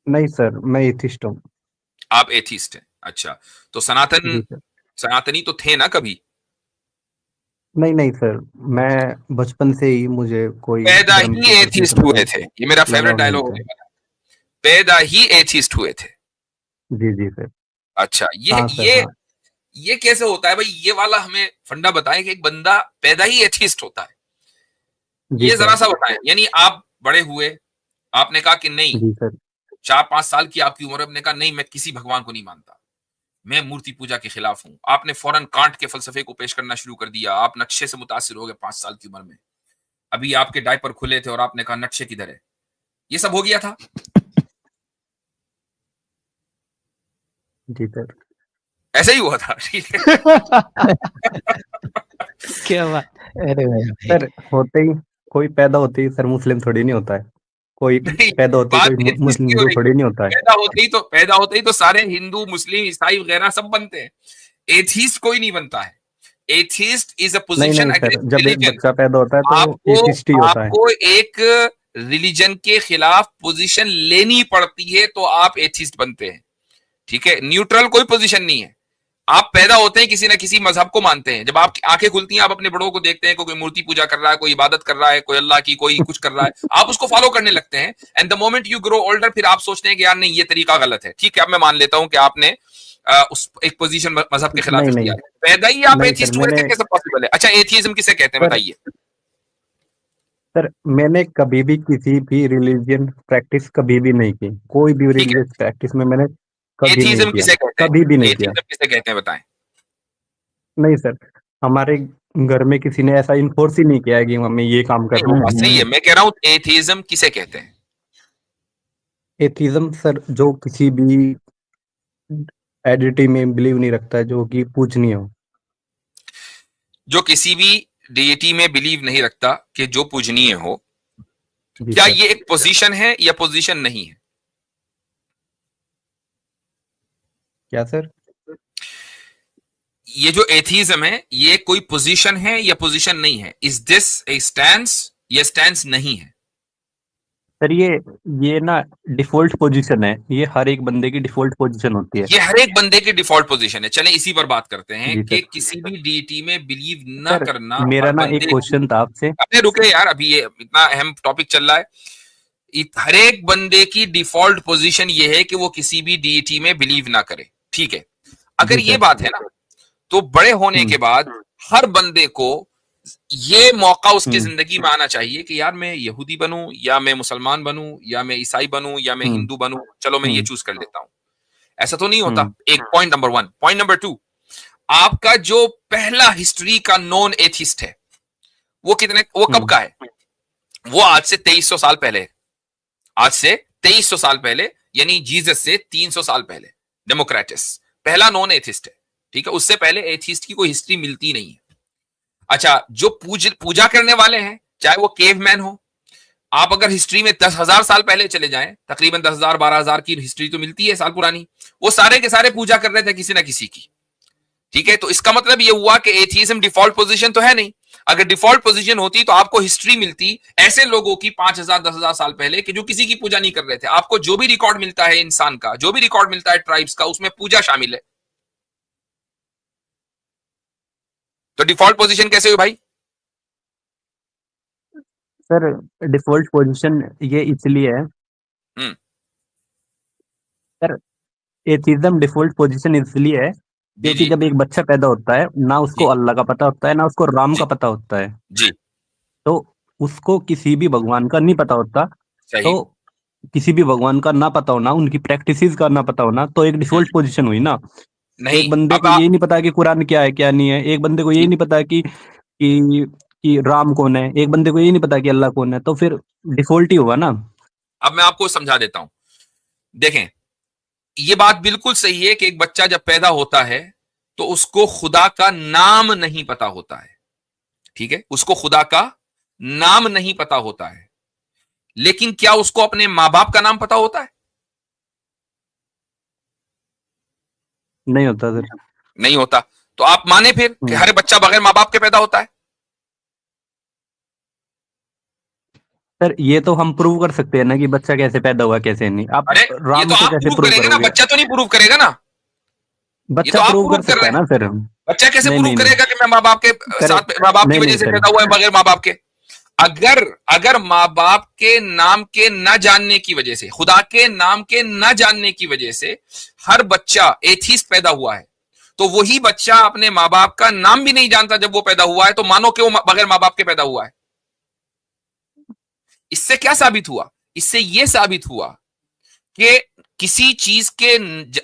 नहीं सर, मैं एथिस्ट हूँ। आप एथिस्ट हैं, अच्छा। तो जी सर। सनातनी तो थे ना कभी? नहीं नहीं सर, मैं बचपन से ही मुझे कोई पैदा धर्म ही के प्रति एथिस्ट हुए थे, ये मेरा फेवरेट लगाव नहीं डायलॉग था। होने वाला है। पैदा ही एथिस्ट हुए थे। जी जी सर। अच्छा, हाँ सर हाँ। ये कैसे होता है भाई? ये वाला हमें फंडा बताएं कि एक बंदा पैदा ही एथिस्ट होता है, जी ये जरा सर। सा बताएं। यानी आप बड़े हुए, आपने कहा कि नहीं, जी सर। 4-5 साल की आपकी उम्र, आपने कहा नहीं मैं किसी भगवान को नहीं मानता, मैं मूर्ति पूजा के खिलाफ हूं। आपने फौरन कांट के फलसफे को पेश करना शुरू कर दिया। आप नक्शे से मुतासिर हो गए 5 साल की उम्र में। अभी आपके डायपर खुले थे और आपने कहा नक्शे किधर है? ये सब हो गया था? जी सर। ऐसा ही हुआ था, ठीक है। क्या बात। अरे भाई सर होते ही कोई पैदा होते ही सर मुस्लिम थोड़ी नहीं होता है, कोई नहीं, पैदा होते ही बात कोई एथिस्ट की हो हिंदू रही थोड़ी है। नहीं होता है। पैदा होते ही तो सारे हिंदू, मुस्लिम, ईसाई वगैरह सब बनते हैं। एथिस्ट कोई नहीं बनता है। एथिस्ट इज अ नहीं पोजीशन नहीं सर, अगेंस्ट जब एक रिलीजन। बच्चा पैदा होता है तो वो आपको एथिस्ट ही होता है। आपको एक रिलीजन के खिलाफ पोजीशन लेनी पड़ती है तो आप एथिस्ट बनते हैं। ठीक है, न्यूट्रल कोई पोजीशन नहीं है। आप पैदा होते हैं किसी ना किसी मजहब को मानते हैं। जब आपकी आंखें खुलती हैं आप अपने बड़ों को देखते हैं, कोई मूर्ति पूजा कर रहा है, कोई इबादत कर रहा है, कोई अल्लाह की, कोई कुछ कर रहा है, आप उसको फॉलो करने लगते हैं। And the moment you grow older, फिर आप सोचते हैं कि यार नहीं ये तरीका गलत है। ठीक है, अब मैं मान लेता हूं कि आपने उस एक पोजीशन मजहब के खिलाफ नहीं नहीं। इख्तियार, पैदा ही आप नहीं सर एथिस्ट हुए थे, मैंने कैसे पॉसिबल है? अच्छा, एथिज्म किसे कहते हैं सर बताइए? सर मैंने कभी भी किसी भी रिलीजियन प्रैक्टिस कभी भी नहीं की, कोई भी ठीक है, रिलीजियस प्रैक्टिस में मैंने कभी नहीं एथिज्म किया, किसे कहते हैं? कभी भी नहीं किया। एथिज्म किसे कहते हैं बताएं? नहीं सर, हमारे घर में किसी ने ऐसा इन्फोर्स ही नहीं किया है कि हमें ये काम नहीं, करना वो है। बात सही है, मैं कह रहा हूं एथिज्म किसे कहते हैं? एथिज्म सर जो किसी भी एडिटी में बिलीव नहीं रखता है जो कि पूजनीय हो। जो किसी भी डीएटी में बिलीव नहीं रखता कि जो पूजनीय हो। जी क्या सर। ये एक पोजीशन है या पोजीशन नहीं है? क्या सर? ये जो एथीज्म है ये कोई पोजीशन है या पोजीशन नहीं है? इज दिस ए स्टैंस या स्टैंस नहीं है? सर ये ना डिफॉल्ट पोजीशन है, ये हर एक बंदे की डिफॉल्ट पोजीशन होती है। ये हर एक बंदे की डिफॉल्ट पोजीशन है। चलें इसी पर बात करते हैं जी कि सर। किसी भी डीटी में बिलीव ना सर करना मेरा हर ना एक बंदे की। क्वेश्चन था आपसे। अरे रुके यार, अभी ये इतना अहम टॉपिक चल रहा है। हर एक बंदे की डिफॉल्ट पोजीशन ये है कि वो किसी भी डीटी में बिलीव ना करे। ठीक है, अगर जी ये सर। बात है ना, तो बड़े होने के बाद हर बंदे को ये मौका उसकी जिंदगी में आना चाहिए कि यार मैं यहूदी बनूं या मैं मुसलमान बनूं या मैं ईसाई बनूं या मैं हिंदू बनूं, चलो मैं ये चूज कर लेता हूं। ऐसा तो नहीं होता। एक पॉइंट नंबर 1। पॉइंट नंबर 2, आपका जो पहला हिस्ट्री का नॉन एथिस्ट है वो कब का है? वो आज से 2300 साल पहले। आज से 2300 साल पहले, यानी जीसस से 300 साल पहले डेमोक्रेटस पहला नॉन एथिस्ट है। ठीक है, उससे पहले एथिस्ट की कोई हिस्ट्री मिलती नहीं है। अच्छा, जो पूजा करने वाले हैं, चाहे वो केवमैन हो, आप अगर हिस्ट्री में 10,000 साल पहले चले जाएं, तकरीबन 10,000 12,000 की हिस्ट्री तो मिलती है साल पुरानी, वो सारे के सारे पूजा कर रहे थे किसी ना किसी की। ठीक है, तो इसका मतलब ये हुआ कि एथिज्म डिफॉल्ट पोजीशन तो है नहीं। अगर डिफॉल्ट पोजीशन होती तो आपको हिस्ट्री मिलती ऐसे लोगों की 5,000 10,000 साल पहले कि जो किसी की पूजा नहीं कर रहे थे। आपको जो भी रिकॉर्ड मिलता है इंसान का, जो भी रिकॉर्ड मिलता है ट्राइब्स का, उसमें पूजा शामिल है। तो डिफॉल्ट पोजीशन कैसे हुई भाई? सर डिफॉल्ट पोजीशन ये इसलिए है सर एथिज्म डिफॉल्ट पोजीशन इसलिए है जी क्योंकि जी जब एक बच्चा पैदा होता है ना उसको जी अल्लाह का पता होता है ना उसको राम जी का पता होता है, जी तो उसको किसी भी भगवान का नहीं पता होता। सही। तो किसी भी भगवान का ना पता होना, उनकी प्रैक्टिसेस का ना पता होना, तो एक हम्म, डिफॉल्ट पोजीशन हुई ना। नहीं एक बंदे अब को यही नहीं पता कि कुरान क्या है क्या नहीं है, एक बंदे को यही जी नहीं पता कि राम कौन है, एक बंदे को यही नहीं पता कि अल्लाह कौन है, तो फिर डिफॉल्ट ही होगा ना। अब मैं आपको समझा देता हूं। देखें, ये बात बिल्कुल सही है कि एक बच्चा जब पैदा होता है तो उसको खुदा का नाम नहीं पता होता है, ठीक है, उसको खुदा का नाम नहीं पता होता है, लेकिन क्या उसको अपने मां बाप का नाम पता होता है? नहीं होता सर। नहीं होता। तो आप माने फिर कि हर बच्चा बगैर मां बाप के पैदा होता है? सर ये तो हम प्रूव कर सकते हैं ना कि बच्चा कैसे पैदा हुआ कैसे नहीं। आप अरे ये राम तो को आप कैसे प्रूव प्रूव करेंगे ना, करोगे? बच्चा तो नहीं प्रूव करेगा ना। ये तो बच्चा आप प्रूव प्रूव कर कर सकता रहे है हैं। ना सर। बच्चा कैसे नहीं प्रूव नहीं नहीं करेगा कि मैं माँ बाप के करे साथ माँ बाप की नहीं नहीं वजह से सर, पैदा हुआ है बगैर माँ बाप के? अगर अगर माँ बाप के नाम के न जानने की वजह से, खुदा के नाम के न जानने की वजह से हर बच्चा एथीस्ट पैदा हुआ है, तो वही बच्चा अपने माँ बाप का नाम भी नहीं जानता जब वो पैदा हुआ है, तो मानो कि वो बगैर माँ बाप के पैदा हुआ है। इससे क्या साबित हुआ? इससे यह साबित हुआ कि किसी चीज के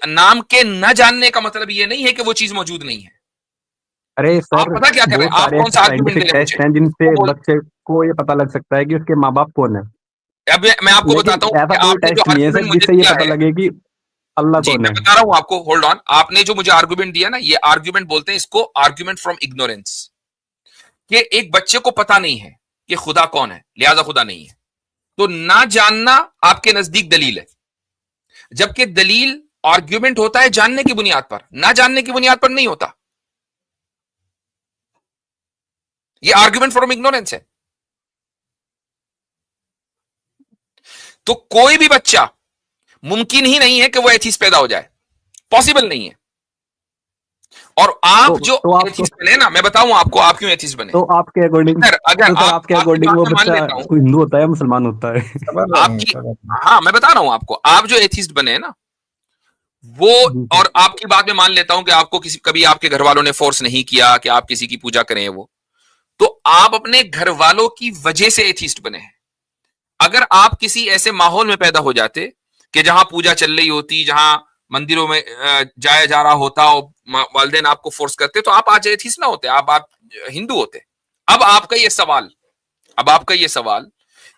नाम के न जानने का मतलब यह नहीं है कि वो चीज मौजूद नहीं है। अरे आप सर पता क्या कर रहे बहुत हैं? आप सारे कौन ऐसे सा आर्गुमेंट दे साइंटिफिक रहे हैं मुझे? टेस्ट हैं वो जिनसे बोल, बच्चे को ये पता लग सकता है कि उसके माँ बाप कौन है। अब मैं आपको लेकिन बताता हूं ऐसा कि कोई आपने जो टेस्ट नहीं है आर्गुमेंट सर मुझे जिससे ये दिया पता है। लगे कि अल्लाह जी कौन मैं है। बता रहा हूं आपको, होल्ड ऑन। आपने जो मुझे आर्गुमेंट दिया ना, ये आर्गुमेंट बोलते हैं इसको, आर्गुमेंट फ्रॉम इग्नोरेंस। कि एक बच्चे को पता नहीं है कि खुदा कौन है, लिहाजा खुदा नहीं है। तो ना जानना आपके नजदीक दलील है, जबकि दलील आर्ग्यूमेंट होता है जानने की बुनियाद पर, ना जानने की बुनियाद पर नहीं होता। ये आर्ग्यूमेंट फ्रॉम इग्नोरेंस है। तो कोई भी बच्चा, मुमकिन ही नहीं है कि वो एथीस्ट पैदा हो जाए, पॉसिबल नहीं है। और आप जो तो आप एथीस्ट बने ना, मैं बताऊं आपको आप क्यों एथीस्ट बने। तो आपके अकॉर्डिंग अगर अगर तो सर आप आपके आपकी अकॉर्डिंग बात वो में मान बच्चा लेता हूं, हिंदू होता है मुसलमान होता है? आपकी, हाँ मैं बता रहा हूं आपको, आप जो एथीस्ट बने हैं ना वो, जी और सर। आपकी बात में मान लेता हूं कि आपको किसी, कभी आपके घर वालों ने फोर्स नहीं किया कि आप किसी की पूजा करें, वो तो आप अपने घर वालों की वजह से एथीस्ट बने हैं। अगर आप किसी ऐसे माहौल में पैदा हो जाते कि जहां पूजा चल रही होती, जहां मंदिरों में जाया जा रहा होता और वालिदैन आपको फोर्स करते, तो आप आज एथीस्ट ना होते, आप हिंदू होते। अब आपका ये सवाल, अब आपका ये सवाल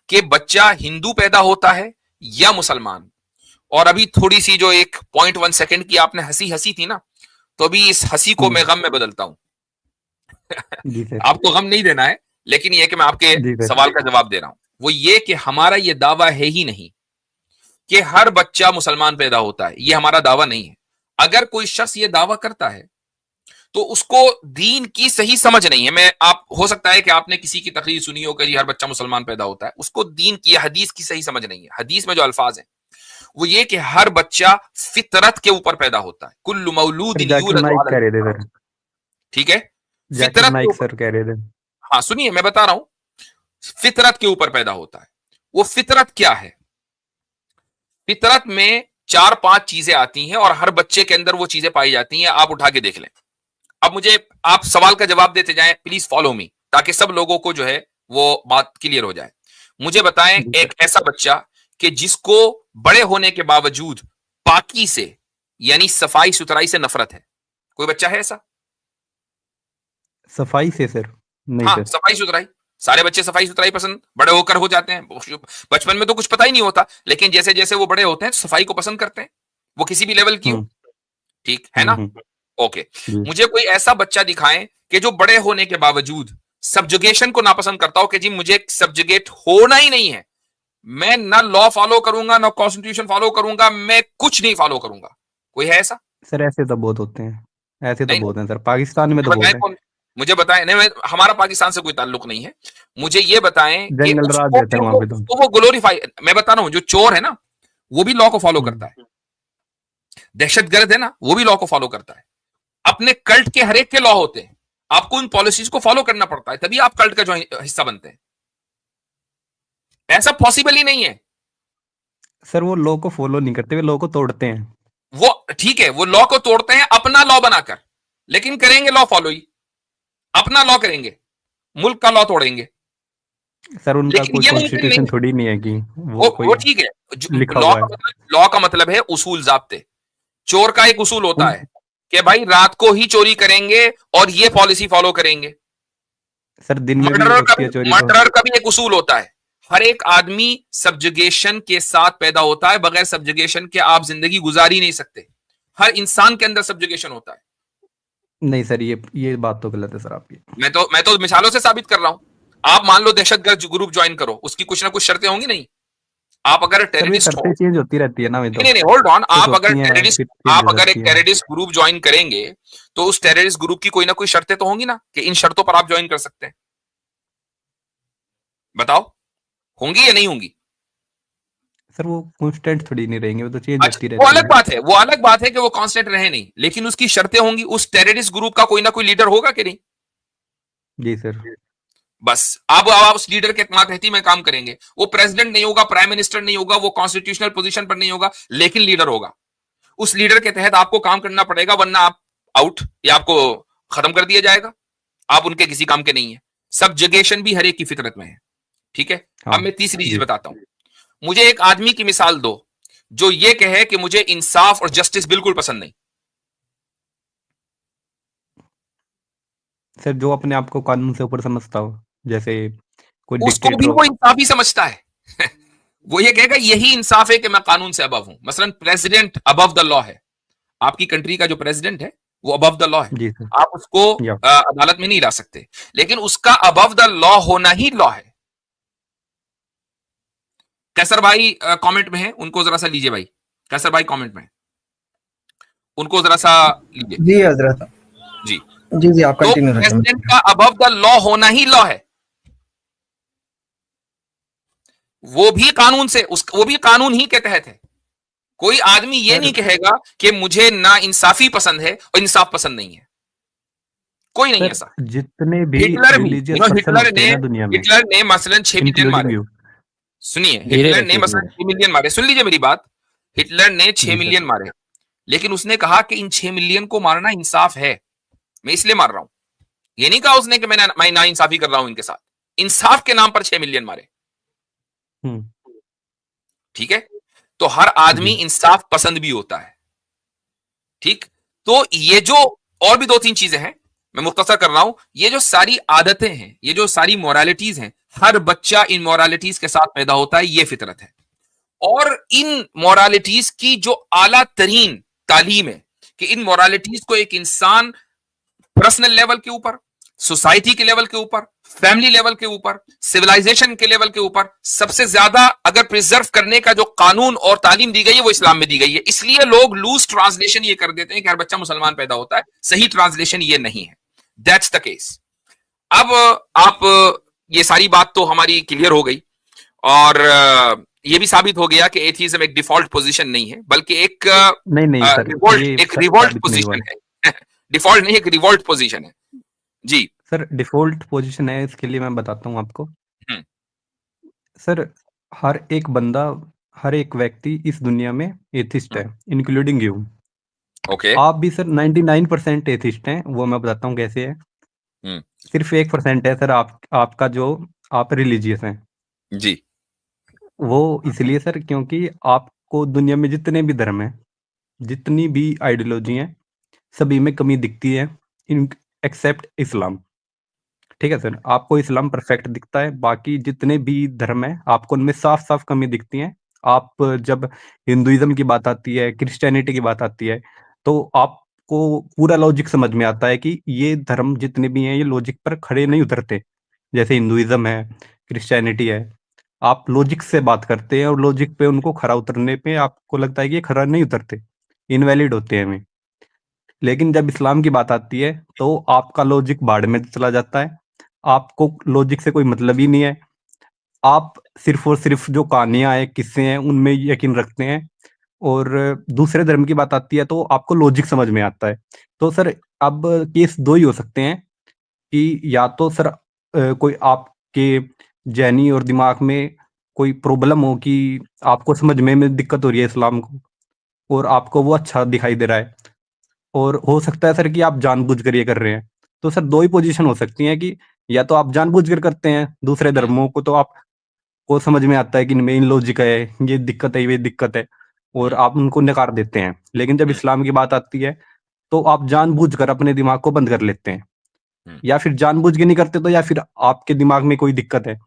कि बच्चा हिंदू पैदा होता है या मुसलमान, और अभी थोड़ी सी जो एक 0.1 सेकंड की आपने हंसी हंसी थी ना, तो अभी इस हंसी को मैं गम में बदलता हूं। जी सर। आपको गम नहीं देना है, लेकिन यह कि मैं आपके जी सर। सवाल का जवाब दे रहा हूं। वो ये कि हमारा ये दावा है ही नहीं कि हर बच्चा मुसलमान पैदा होता है, ये हमारा दावा नहीं है। अगर कोई शख्स ये दावा करता है तो उसको दीन की सही समझ नहीं है। मैं, आप हो सकता है कि आपने किसी की तकरीर सुनी हो कि हर बच्चा मुसलमान पैदा होता है, उसको दीन की, हदीस की सही समझ नहीं है। हदीस में जो अल्फाज है वो ये कि हर बच्चा फितरत के ऊपर पैदा होता है, कुल्लु सर मौलूदिन जाकिर यूलदु नाइक अलल कह रहे थे फितरत। सर। ठीक है, जाकिर फितरत के नाइक ऊपर, सर कह रहे थे। हाँ सुनिए मैं बता रहा हूं, फितरत के ऊपर पैदा होता है। वो फितरत क्या है? फितरत में 4-5 चीजें आती हैं और हर बच्चे के अंदर वो चीजें पाई जाती हैं। आप उठा के देख लें। अब मुझे आप सवाल का जवाब देते जाएं, प्लीज फॉलो मी, ताकि सब लोगों को जो है वो बात क्लियर हो जाए। मुझे बताएं जी एक सर। ऐसा बच्चा कि जिसको बड़े होने के बावजूद पाकी से, यानी सफाई सुथराई से नफरत है। कोई बच्चा है ऐसा? सफाई से सर? नहीं हाँ, सर। सफाई सुथराई। सारे बच्चे सफाई सुथराई पसंद बड़े होकर हो जाते हैं। बचपन में तो कुछ पता ही नहीं होता, लेकिन जैसे जैसे वो बड़े होते हैं तो सफाई को पसंद करते हैं, वो किसी भी लेवल की हो। हम्म ठीक है ना? हम्म। ओके। जी मुझे कोई ऐसा बच्चा दिखाएं कि जो बड़े होने के बावजूद सब्जुगेशन को नापसंद करता हो कि जी मुझे सब्जुगेट होना ही नहीं है, मैं ना लॉ फॉलो करूंगा ना कॉन्स्टिट्यूशन फॉलो करूंगा, मैं कुछ नहीं फॉलो करूंगा। कोई है ऐसा? सर ऐसे तो बहुत होते हैं, ऐसे तो नहीं बहुत नहीं, हैं सर, पाकिस्तान में मुझे तो बताएं बहुत है। कौन, मुझे बताएं। नहीं हमारा पाकिस्तान से कोई ताल्लुक नहीं है। मुझे ये बताएं कि जंगल राज उसको रहता फिर है वहां पे तो। वो ग्लोरीफाई, मैं बता रहा हूं जो चोर है ना वो भी लॉ को फॉलो करता हम्म है, दहशतगर्द है ना वो भी लॉ को फॉलो करता है। अपने कल्ट के हर एक के लॉ होते हैं, आपको उन पॉलिसीज को फॉलो करना पड़ता है, तभी आप कल्ट का जो हिस्सा बनते हैं। ऐसा पॉसिबल ही नहीं है। सर वो लॉ को फॉलो नहीं करते, वे लॉ को तोड़ते हैं। वो ठीक है, वो लॉ को तोड़ते हैं अपना लॉ बनाकर, लेकिन करेंगे लॉ फॉलो ही, अपना लॉ करेंगे, मुल्क का लॉ तोड़ेंगे। सर उनका लेकिन कोई ये मुमकिन नहीं कॉन्स्टिट्यूशन है। थोड़ी नहीं है कि वो कोई वो ठीक है, लिखा हुआ है। लॉ का मतलब है उसूल ज़ाब्ते। चोर का एक उसूल होता उन है कि भाई रात को ही चोरी करेंगे और ये पॉलिसी फॉलो करेंगे। सर दिन में भी होती है चोरी तो। मर्डरर का भी एक उसूल होता है, हर एक आदमी सब्जुगेशन के साथ पैदा होता है, बगैर सब्जुगेशन के आप जिंदगी गुजार ही नहीं सकते। हर इंसान के अंदर सब्जुगेशन होता है। नहीं सर, ये बात तो गलत है सर आपकी। मैं तो मिसालों से साबित कर रहा हूं। आप मान लो दहशतगर्द ग्रुप ज्वाइन करो, उसकी कुछ ना कुछ शर्तें होंगी नहीं? आप अगर सर ये टेररिस्ट हो, शर्तें चेंज होती रहती है ना, वे तो नहीं, होल्ड ऑन, कुछ आप अगर होती हैं टेररिस्ट, फिर चेंज आप हो अगर एक जाती है। टेररिस्ट ग्रुप ज्वाइन करेंगे तो उस टेररिस्ट ग्रुप की कोई ना कोई शर्तें तो होंगी ना कि इन शर्तों पर आप ज्वाइन कर सकते हैं। बताओ, होंगी या नहीं होंगी? सर वो कांस्टेंट थोड़ी नहीं रहेंगे, वो तो चेंज अच्छा, होती वो रहती अलग है। बात है, वो अलग बात है कि वो कांस्टेंट रहे नहीं, लेकिन उसकी शर्तें होंगी। उस टेररिस्ट ग्रुप का कोई ना कोई लीडर होगा कि नहीं? जी सर। बस अब आप उस लीडर के मातहती में काम करेंगे। वो प्रेसिडेंट नहीं होगा, प्राइम मिनिस्टर नहीं होगा, वो कॉन्स्टिट्यूशनल पोजीशन पर नहीं होगा, लेकिन लीडर होगा। उस लीडर के तहत आपको काम करना पड़ेगा, वरना आप आउट, या आपको खत्म कर दिया जाएगा। आप उनके किसी काम के नहीं है। सब्जुगेशन भी हर एक की फितरत में है। ठीक है, हाँ अब मैं तीसरी चीज जी। बताता हूं। मुझे एक आदमी की मिसाल दो जो ये कहे कि मुझे इंसाफ और जस्टिस बिल्कुल पसंद नहीं। सर जो अपने आप को कानून से ऊपर समझता हो, जैसे कोई उसको डिक्टेटर भी हो। वो इंसाफ ही समझता है। वो ये कहेगा यही इंसाफ है कि मैं कानून से अबव हूं। मसलन प्रेसिडेंट अबव द लॉ है। आपकी कंट्री का जो प्रेसिडेंट है वो अबव द लॉ है। जी सर। आप उसको या अदालत में नहीं ला सकते, लेकिन उसका अबव द लॉ होना ही लॉ है। कैसर भाई कमेंट में है, उनको जरा सा लीजिए भाई। कैसर भाई कमेंट में, उनको जरा सा लीजिए। जी हजरत। जी जी जी आप तो कंटिन्यू रखें। प्रेसिडेंट का अबव द लॉ होना ही लॉ है। वो भी कानून से, वो भी कानून ही के तहत है। कोई आदमी ये सर नहीं कहेगा कि मुझे ना इंसाफी पसंद है और इंसाफ पसंद नहीं है। कोई नहीं सर ऐसा। जितने भी हिटलर भी, रिलीजियस पर्सन होते हैं ना दुनिया में, हिटलर ने मसलन 6 मिलियन इंक्लूडिंग मारे। यू। सुनिए, धीरे हिटलर ने रखिए, मसलन धीरे। 6 मिलियन मारे। सुन लीजिए मेरी बात। हिटलर ने 6 जी सर। मिलियन मारे, लेकिन उसने कहा कि इन 6 मिलियन को मारना इंसाफ है, मैं इसलिए मार रहा हूं। ये नहीं कहा उसने कि मैं ना इंसाफी कर रहा हूं इनके साथ। इंसाफ के नाम पर 6 मिलियन मारे। ठीक है, तो हर आदमी जी इंसाफ पसंद भी होता है। ठीक, तो ये जो और भी 2-3 चीजें हैं, मैं मुख्तसर कर रहा हूं। ये जो सारी आदतें हैं, ये जो सारी मोरालिटीज हैं, हर बच्चा इन मोरालिटीज के साथ पैदा होता है, ये फितरत है। और इन मोरालिटीज की जो आला तरीन तालीम है कि इन मोरालिटीज को एक इंसान पर्सनल लेवल के ऊपर, सोसाइटी के लेवल के ऊपर, फैमिली लेवल के ऊपर, सिविलाइजेशन के लेवल के ऊपर सबसे ज्यादा अगर प्रिजर्व करने का जो कानून और तालीम दी गई है वो इस्लाम में दी गई है। इसलिए लोग लूज ट्रांसलेशन ये कर देते हैं कि हर बच्चा मुसलमान पैदा होता है। सही ट्रांसलेशन ये नहीं है। That's the case. अब आप, ये सारी बात तो हमारी क्लियर हो गई, और ये भी साबित हो गया कि एथीज्म एक डिफॉल्ट पोजीशन नहीं है, बल्कि एक नहीं सर, रिवोल्ट, एक रिवोल्ट पोजीशन है। डिफॉल्ट नहीं, एक रिवोल्ट पोजीशन है। जी सर, डिफॉल्ट पोजीशन है, इसके लिए मैं बताता हूँ आपको। सर हर एक बंदा, हर एक व्यक्ति इस दुनिया में एथिस्ट है, इंक्लूडिंग यू। ओके। आप भी सर 99% एथिस्ट हैं, वो मैं बताता हूँ कैसे है। सिर्फ 1% है सर आपका जो आप रिलीजियस हैं। जी, वो इसलिए सर क्योंकि आपको दुनिया में जितने भी धर्म हैं, जितनी भी आइडियोलॉजी हैं, सभी में कमी दिखती है एक्सेप्ट इस्लाम। ठीक है सर, आपको इस्लाम परफेक्ट दिखता है, बाकी जितने भी धर्म है आपको उनमें साफ साफ कमी दिखती है। आप जब हिंदुइज्म की बात आती है, क्रिश्चियनिटी की बात आती है, तो आपको पूरा लॉजिक समझ में आता है कि ये धर्म जितने भी हैं ये लॉजिक पर खड़े नहीं उतरते। जैसे हिंदुइज्म है, क्रिश्चियनिटी है, आप लॉजिक से बात करते हैं और लॉजिक पे उनको खरा उतरने पे आपको लगता है कि ये खरा नहीं उतरते, इनवैलिड होते हैं हमें। लेकिन जब इस्लाम की बात आती है तो आपका लॉजिक बाढ़ में चला जाता है, आपको लॉजिक से कोई मतलब ही नहीं है। आप सिर्फ और सिर्फ जो कहानियां हैं, किस्से हैं, उनमें यकीन रखते हैं। और दूसरे धर्म की बात आती है तो आपको लॉजिक समझ में आता है। तो सर अब केस दो ही हो सकते हैं कि या तो सर कोई आपके जहनी और दिमाग में कोई प्रॉब्लम हो कि आपको समझ में दिक्कत हो रही है इस्लाम को और आपको वो अच्छा दिखाई दे रहा है, और हो सकता है सर कि आप जानबूझकर ये कर रहे हैं, तो सर दो ही पोजीशन हो सकती हैं कि या तो आप जानबूझकर करते हैं, दूसरे धर्मों को तो आपको समझ में आता है कि इनमें इन लॉजिक है, ये दिक्कत है, ये दिक्कत है, और आप उनको नकार देते हैं। लेकिन जब इस्लाम की बात आती है तो आप जानबूझकर अपने दिमाग को बंद कर लेते हैं, या फिर जानबूझ के नहीं करते, तो या फिर आपके दिमाग में कोई दिक्कत है।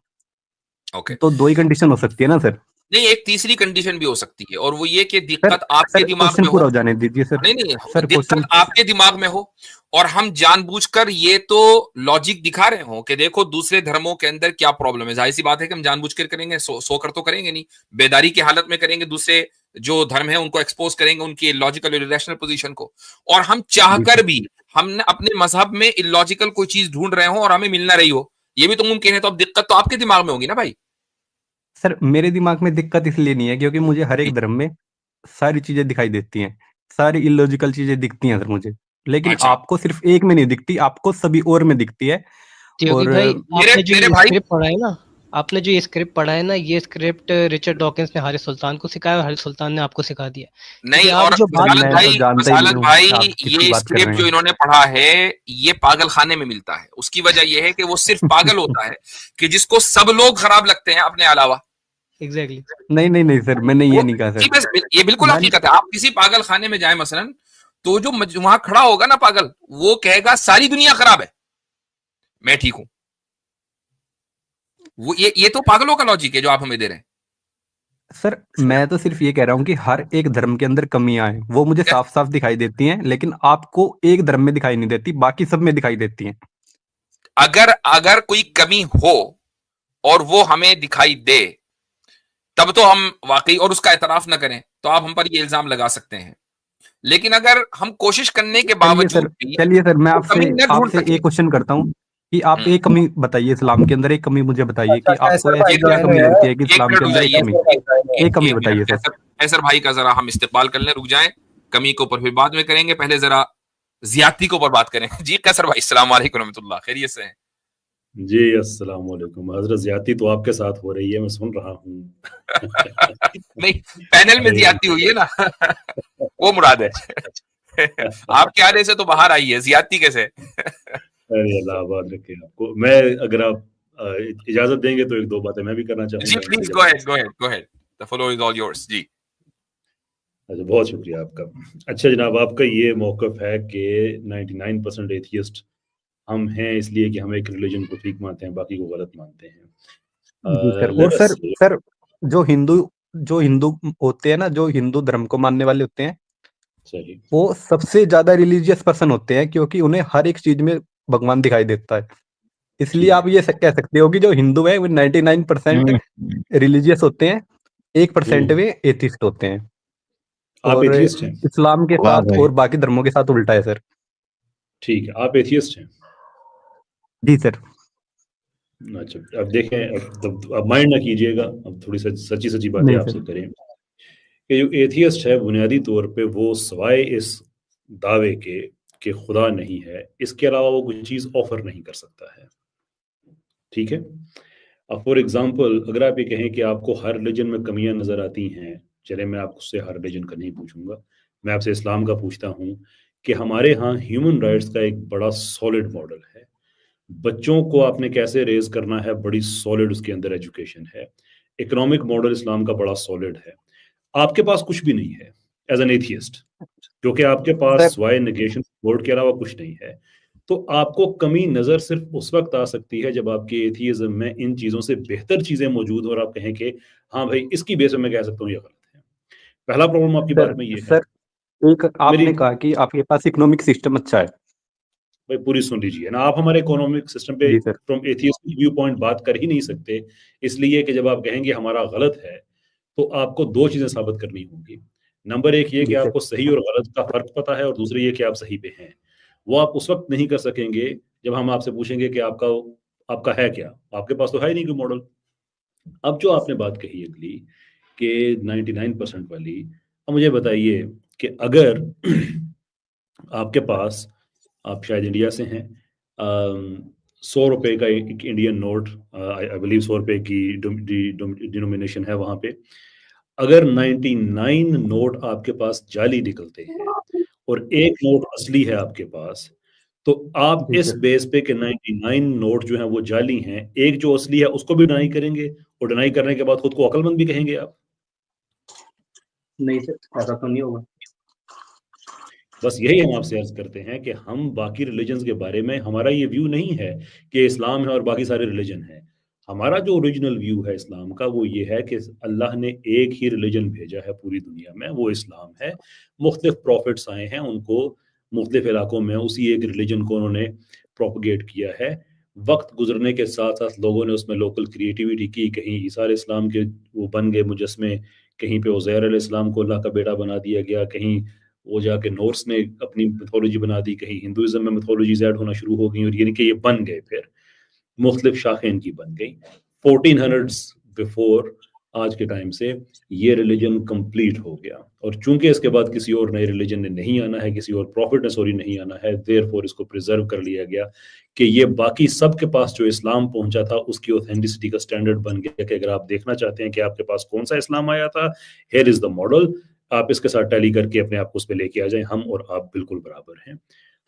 ओके, तो दो ही कंडीशन हो सकती है ना सर? नहीं, एक तीसरी कंडीशन भी हो सकती है, और वो ये कि दिक्कत आपके दिमाग क्वेश्चन में पूरा हो। हो जाने दीजिए सर। नहीं नहीं, सर क्वेश्चन दिक्कत आपके दिमाग में हो और हम जानबूझकर ये तो लॉजिक दिखा रहे हो कि देखो दूसरे धर्मों के अंदर क्या प्रॉब्लम है। जाहिर सी बात है कि हम जानबूझकर करेंगे, सोकर तो करेंगे नहीं, बेदारी की हालत में करेंगे, दूसरे जो धर्म है उनको एक्सपोज करेंगे, उनकी लॉजिकल और इरेशनल पोजीशन को। और हम चाहकर भी हमने अपने मजहब में इलॉजिकल कोई चीज ढूंढ रहे हो और हमें मिल ना रही हो, ये भी तो मुमकिन है। तो अब दिक्कत तो आपके दिमाग में होगी ना भाई। सर मेरे दिमाग में दिक्कत इसलिए नहीं है क्योंकि मुझे हर एक धर्म में सारी चीजें दिखाई देती हैं, सारी इलॉजिकल चीजें दिखती हैं सर मुझे, लेकिन अच्छा। आपको सिर्फ एक में नहीं दिखती, आपको सभी और में दिखती है। त्यागी और भाई, आपने जो मेरे ये भाई- स्क्रिप्ट पढ़ा है ना, आपने जो ये स्क्रिप्ट पढ़ा है ना, ये स्क्रिप्ट रिचर्ड डॉकिंस ने हारिस सुल्तान को सिखाया और हारिस सुल्तान ने आपको सिखा दिया। नहीं, आप और जो बात मसालत मैं भाई, तो जानता ही नहीं हूँ भाई, आप किसकी ये बात कर स्क्रिप्ट रहे जो हैं। इन्होंने पढ़ा है ये पागल खाने में मिलता है। उसकी वजह यह है कि वो सिर्फ पागल होता है कि जिसको सब लोग खराब लगते हैं अपने अलावा। एग्जैक्टली। नहीं नहीं नहीं सर, मैंने ये नहीं कहा सर। ये बिल्कुल हकीकत है। आप किसी पागल खाने में जाए मसलन, तो जो वहां खड़ा होगा ना पागल, वो कहेगा सारी दुनिया खराब है, मैं ठीक हूं। वो ये तो पागलों का लॉजिक है जो आप हमें दे रहे हैं। सर मैं तो सिर्फ ये कह रहा हूँ कि हर एक धर्म के अंदर कमियां हैं, वो मुझे साफ साफ दिखाई देती हैं, लेकिन आपको एक धर्म में दिखाई नहीं देती, बाकी सब में दिखाई देती हैं। अगर कोई कमी हो और वो हमें दिखाई दे, तब तो हम वाकई और उसका एतराफ न करें तो आप हम पर ये इल्जाम लगा सकते हैं। लेकिन अगर हम कोशिश करने के बावजूद भी चलिए सर, मैं कमी न ढूंढ आपसे सकें, एक क्वेश्चन करता हूँ कि आप एक कमी बताइए, इस्लाम के अंदर एक कमी मुझे बताइए कि आपको ऐसी क्या कमी लगती है कि इस्लाम के अंदर एक कमी बताइए सर। कैसर भाई का जरा हम इस्तेमाल कर लें, रुक जाएं, कमी के ऊपर फिर बाद में करेंगे, पहले जरा ज्यादती के ऊपर बात करें। जी कैसर भाई, अस्सलाम वालेकुम रहमतुल्लाह, खैरियत से हैं? जी अस्सलाम वालेकुम। हजरत ज्यादती तो आपके साथ हो रही है, मैं सुन रहा हूँ। नहीं, पैनल में ज्यादती हुई है ना, वो मुराद है। आपके आने से तो बाहर आई है, ज्यादती कैसे? अरे अल्लाह आबाद रखे आपको। मैं अगर आप इजाजत देंगे तो एक दो बातें मैं भी करना जी चाहूंगा। Please, go ahead, the floor is all yours. जी अच्छा, बहुत शुक्रिया आपका। अच्छा जनाब, आपका ये मौक़िफ़ है कि 99% एथियस्ट हम हैं इसलिए कि हम एक रिलीजन को ठीक मानते हैं, बाकी को गलत मानते हैं। जी सर। let और us सर जो हिंदू होते हैं ना, जो हिंदू धर्म को मानने वाले होते हैं, सही, वो सबसे ज्यादा रिलीजियस पर्सन होते हैं क्योंकि उन्हें हर एक चीज में भगवान दिखाई देता है। इसलिए आप ये कह सकते हो कि जो हिंदू है वो 99% रिलीजियस होते हैं, 1% वे एथिस्ट होते हैं। आप और एथियस्ट हैं? इस्लाम के साथ और बाकी धर्मों के साथ उल्टा है सर। ठीक है, आप एथियस्ट हैं? जी सर। अच्छा, अब देखें, अब माइंड ना कीजिएगा, अब थोड़ी सच्ची बातें नहीं आपसे सर। करें कि जो एथियस्ट है बुनियादी तौर पे वो सिवाय इस दावे के कि खुदा नहीं है, इसके अलावा वो कोई चीज़ ऑफर नहीं कर सकता है। ठीक है, अब फॉर एग्जांपल अगर आप ये कहें कि आपको हर रिलीजन में कमियां नज़र आती हैं, चले मैं आपसे हर रिलीजन का नहीं पूछूंगा, मैं आपसे इस्लाम का पूछता हूँ कि हमारे यहाँ ह्यूमन राइट्स का एक बड़ा सॉलिड मॉडल है। बच्चों को आपने कैसे रेज करना है, बड़ी सॉलिड उसके अंदर एजुकेशन है। इकोनॉमिक मॉडल इस्लाम का बड़ा सॉलिड है। आपके पास कुछ भी नहीं है एज एन एथियस्ट, क्योंकि आपके पास स्वाय नेगेशन बोर्ड के अलावा कुछ नहीं है। तो आपको कमी नजर सिर्फ उस वक्त आ सकती है जब आपके एथियज्म में इन चीजों से बेहतर चीजें मौजूद हो और आप कहें कि हाँ भाई इसकी बेस पे मैं कह सकता हूँ ये गलत है। पहला प्रॉब्लम आपकी बात में ये है। सर एक आपने कहा कि आपके पास इकोनॉमिक सिस्टम अच्छा है। भाई पूरी सुन लीजिए ना, आप हमारे इकोनॉमिक सिस्टम पे फ्रॉम एथियस्ट व्यू पॉइंट बात कर ही नहीं सकते, इसलिए कि जब आप कहेंगे हमारा गलत है तो आपको दो चीजें साबित करनी होंगी। नंबर एक ये कि आपको सही और गलत का फर्क पता है, और दूसरी ये कि आप सही पे हैं। वो आप उस वक्त नहीं कर सकेंगे जब हम आपसे पूछेंगे कि आपका है क्या, आपके पास तो है ही नहीं कोई मॉडल। अब जो आपने बात कही अगली कि 99% वाली, अब मुझे बताइए कि अगर आपके पास, आप शायद इंडिया से हैं, 100 रुपए का एक इंडियन नोट, आई बिलीव 100 रुपए की डिनोमिनेशन है वहां पे। अगर 99 नोट आपके पास जाली निकलते हैं और एक नोट असली है आपके पास, तो आप जी इस सर। बेस पे कि 99 नोट जो हैं वो जाली हैं, एक जो असली है उसको भी डिनाई करेंगे, और डिनाई करने के बाद खुद को अक्लमंद भी कहेंगे आप? नहीं सर, ऐसा तो नहीं होगा। बस यही हम आपसे अर्ज करते हैं कि हम बाकी रिलीजन्स के बारे में, हमारा ये व्यू नहीं है कि इस्लाम है और बाकी सारे रिलीजन है। हमारा जो ओरिजिनल व्यू है इस्लाम का वो ये है कि अल्लाह ने एक ही रिलीजन भेजा है पूरी दुनिया में, वो इस्लाम है। मुख्तलिफ प्रॉफिट्स आए हैं, उनको मुख्तलिफ इलाकों में उसी एक रिलीजन को उन्होंने प्रोपगेट किया है। वक्त गुजरने के साथ साथ लोगों ने उसमें लोकल क्रिएटिविटी की, कहीं ईसा अलैहिस्सलाम के वो बन गए मुजस्मे, कहीं पे उज़ैर अलैहिस्सलाम को अल्लाह का बेटा बना दिया गया, कहीं वो जाके नॉर्स ने अपनी मिथोलॉजी बना दी, कहीं हिंदुइज्म में मिथोलॉजीज ऐड होना शुरू हो गई, और यानी कि ये बन गए, फिर मुख्तलिफ शाखें इनकी बन गई। 1400s बिफोर आज के टाइम से ये रिलीजन कंप्लीट हो गया, और चूंकि इसके बाद किसी और नए रिलीजन ने नहीं आना है, किसी और प्रॉफिट ने सॉरी नहीं आना है, देयरफॉर इसको प्रिजर्व कर लिया गया कि ये बाकी सब के पास जो इस्लाम पहुंचा था उसकी ऑथेंटिसिटी का स्टैंडर्ड बन गया कि अगर आप देखना चाहते हैं कि आपके पास कौन सा इस्लाम आया था, हियर इज द मॉडल, आप इसके साथ टैली करके अपने आप को उस पर लेके आ जाएं, हम और आप बिल्कुल बराबर हैं।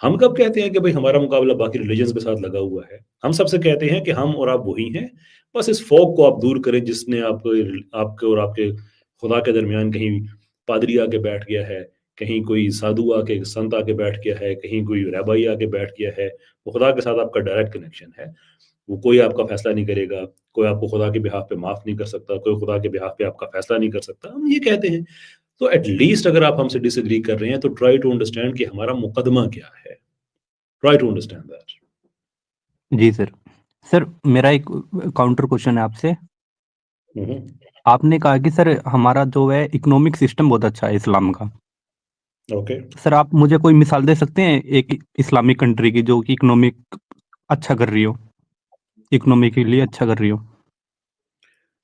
हम कब कहते हैं कि भाई हमारा मुकाबला बाकी रिलीजन्स के साथ लगा हुआ है? हम सबसे कहते हैं कि हम और आप वही हैं, बस इस फॉग को आप दूर करें जिसने आपके और आपके खुदा के दरमियान कहीं पादरी आके बैठ गया है, कहीं कोई साधु आके, संत आके बैठ गया है, कहीं कोई रैबाई आके बैठ गया है। वो खुदा के साथ आपका डायरेक्ट कनेक्शन है, वो कोई आपका फैसला नहीं करेगा, कोई आपको खुदा के बिहाफ पे माफ नहीं कर सकता, कोई खुदा के बिहाफ पे आपका फैसला नहीं कर सकता, हम ये कहते हैं। तो एटलीस्ट अगर आप हमसे डिसएग्री कर रहे हैं तो ट्राई टू अंडरस्टैंड कि हमारा मुकदमा क्या है, ट्राई टू अंडरस्टैंड दैट। जी सर। सर मेरा एक काउंटर क्वेश्चन है आपसे। आपने कहा कि सर हमारा जो है इकोनॉमिक सिस्टम बहुत अच्छा है इस्लाम का। ओके, सर आप मुझे कोई मिसाल दे सकते हैं एक इस्लामिक कंट्री की जो कि इकोनॉमिक अच्छा कर रही हो, इकोनॉमिकली अच्छा कर रही हो?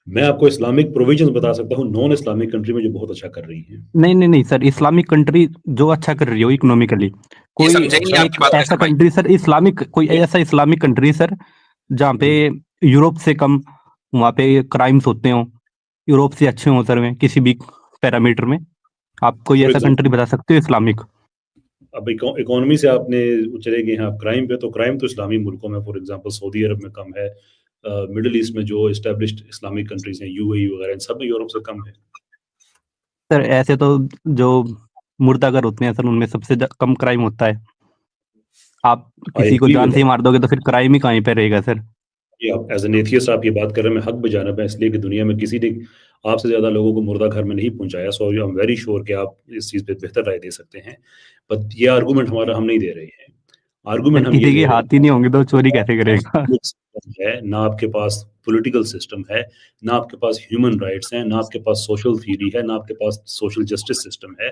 मैं आपको इस्लामिक प्रोविजंस बता सकता हूँ नॉन इस्लामिक कंट्री में जो बहुत अच्छा कर रही हैं। नहीं नहीं नहीं सर, इस्लामिक कंट्री जो अच्छा कर रही हो इकोनॉमिकली, ये कोई समझेंगे आपकी एक बात ऐसा कैसे भाई? कंट्री सर, इस्लामिक कोई ऐसा इस्लामिक कंट्री सर जहाँ पे यूरोप से कम वहाँ पे क्राइम्स होते हो, यूरोप से अच्छे हो सर में किसी भी पैरामीटर में? आप कोई For ऐसा example, कंट्री बता सकते हो इस्लामिक? अब इकोनॉमी से आपने चले गए हैं आप क्राइम पे, तो क्राइम तो इस्लामी मुल्कों में फॉर एग्जांपल सऊदी अरब में कम है, मिडिल ईस्ट में जो एस्टेब्लिश्ड इस्लामिक कंट्रीज हैं यूएई वगैरह, इन सब में यूरोप से कम है। सर ऐसे तो जो मुर्दागर होते हैं सर उनमें सबसे कम क्राइम होता है। आप आई किसी को एग्री जान विद से ही मार दोगे तो फिर क्राइम ही कहीं पे रहेगा सर? ये आप एज एन एथियस्ट आप ये बात कर रहे हैं, मैं हक बजानब है, इसलिए कि दुनिया में किसी ने आपसे ज्यादा लोगों को मुर्दा घर में नहीं पहुंचाया, सो आई एम वेरी श्योर कि आप इस चीज पे बेहतर राय दे सकते हैं। बट ये आर्गूमेंट हमारा हम नहीं दे रहे हैं, सर आर्गूमेंट हम ये किसी दे के रहे हाथ ही नहीं होंगे तो चोरी कैसे करेगा? हैं है ना आपके पास पॉलिटिकल सिस्टम है, ना आपके पास ह्यूमन राइट्स हैं, ना आपके पास सोशल थ्योरी है, ना आपके पास सोशल जस्टिस सिस्टम है।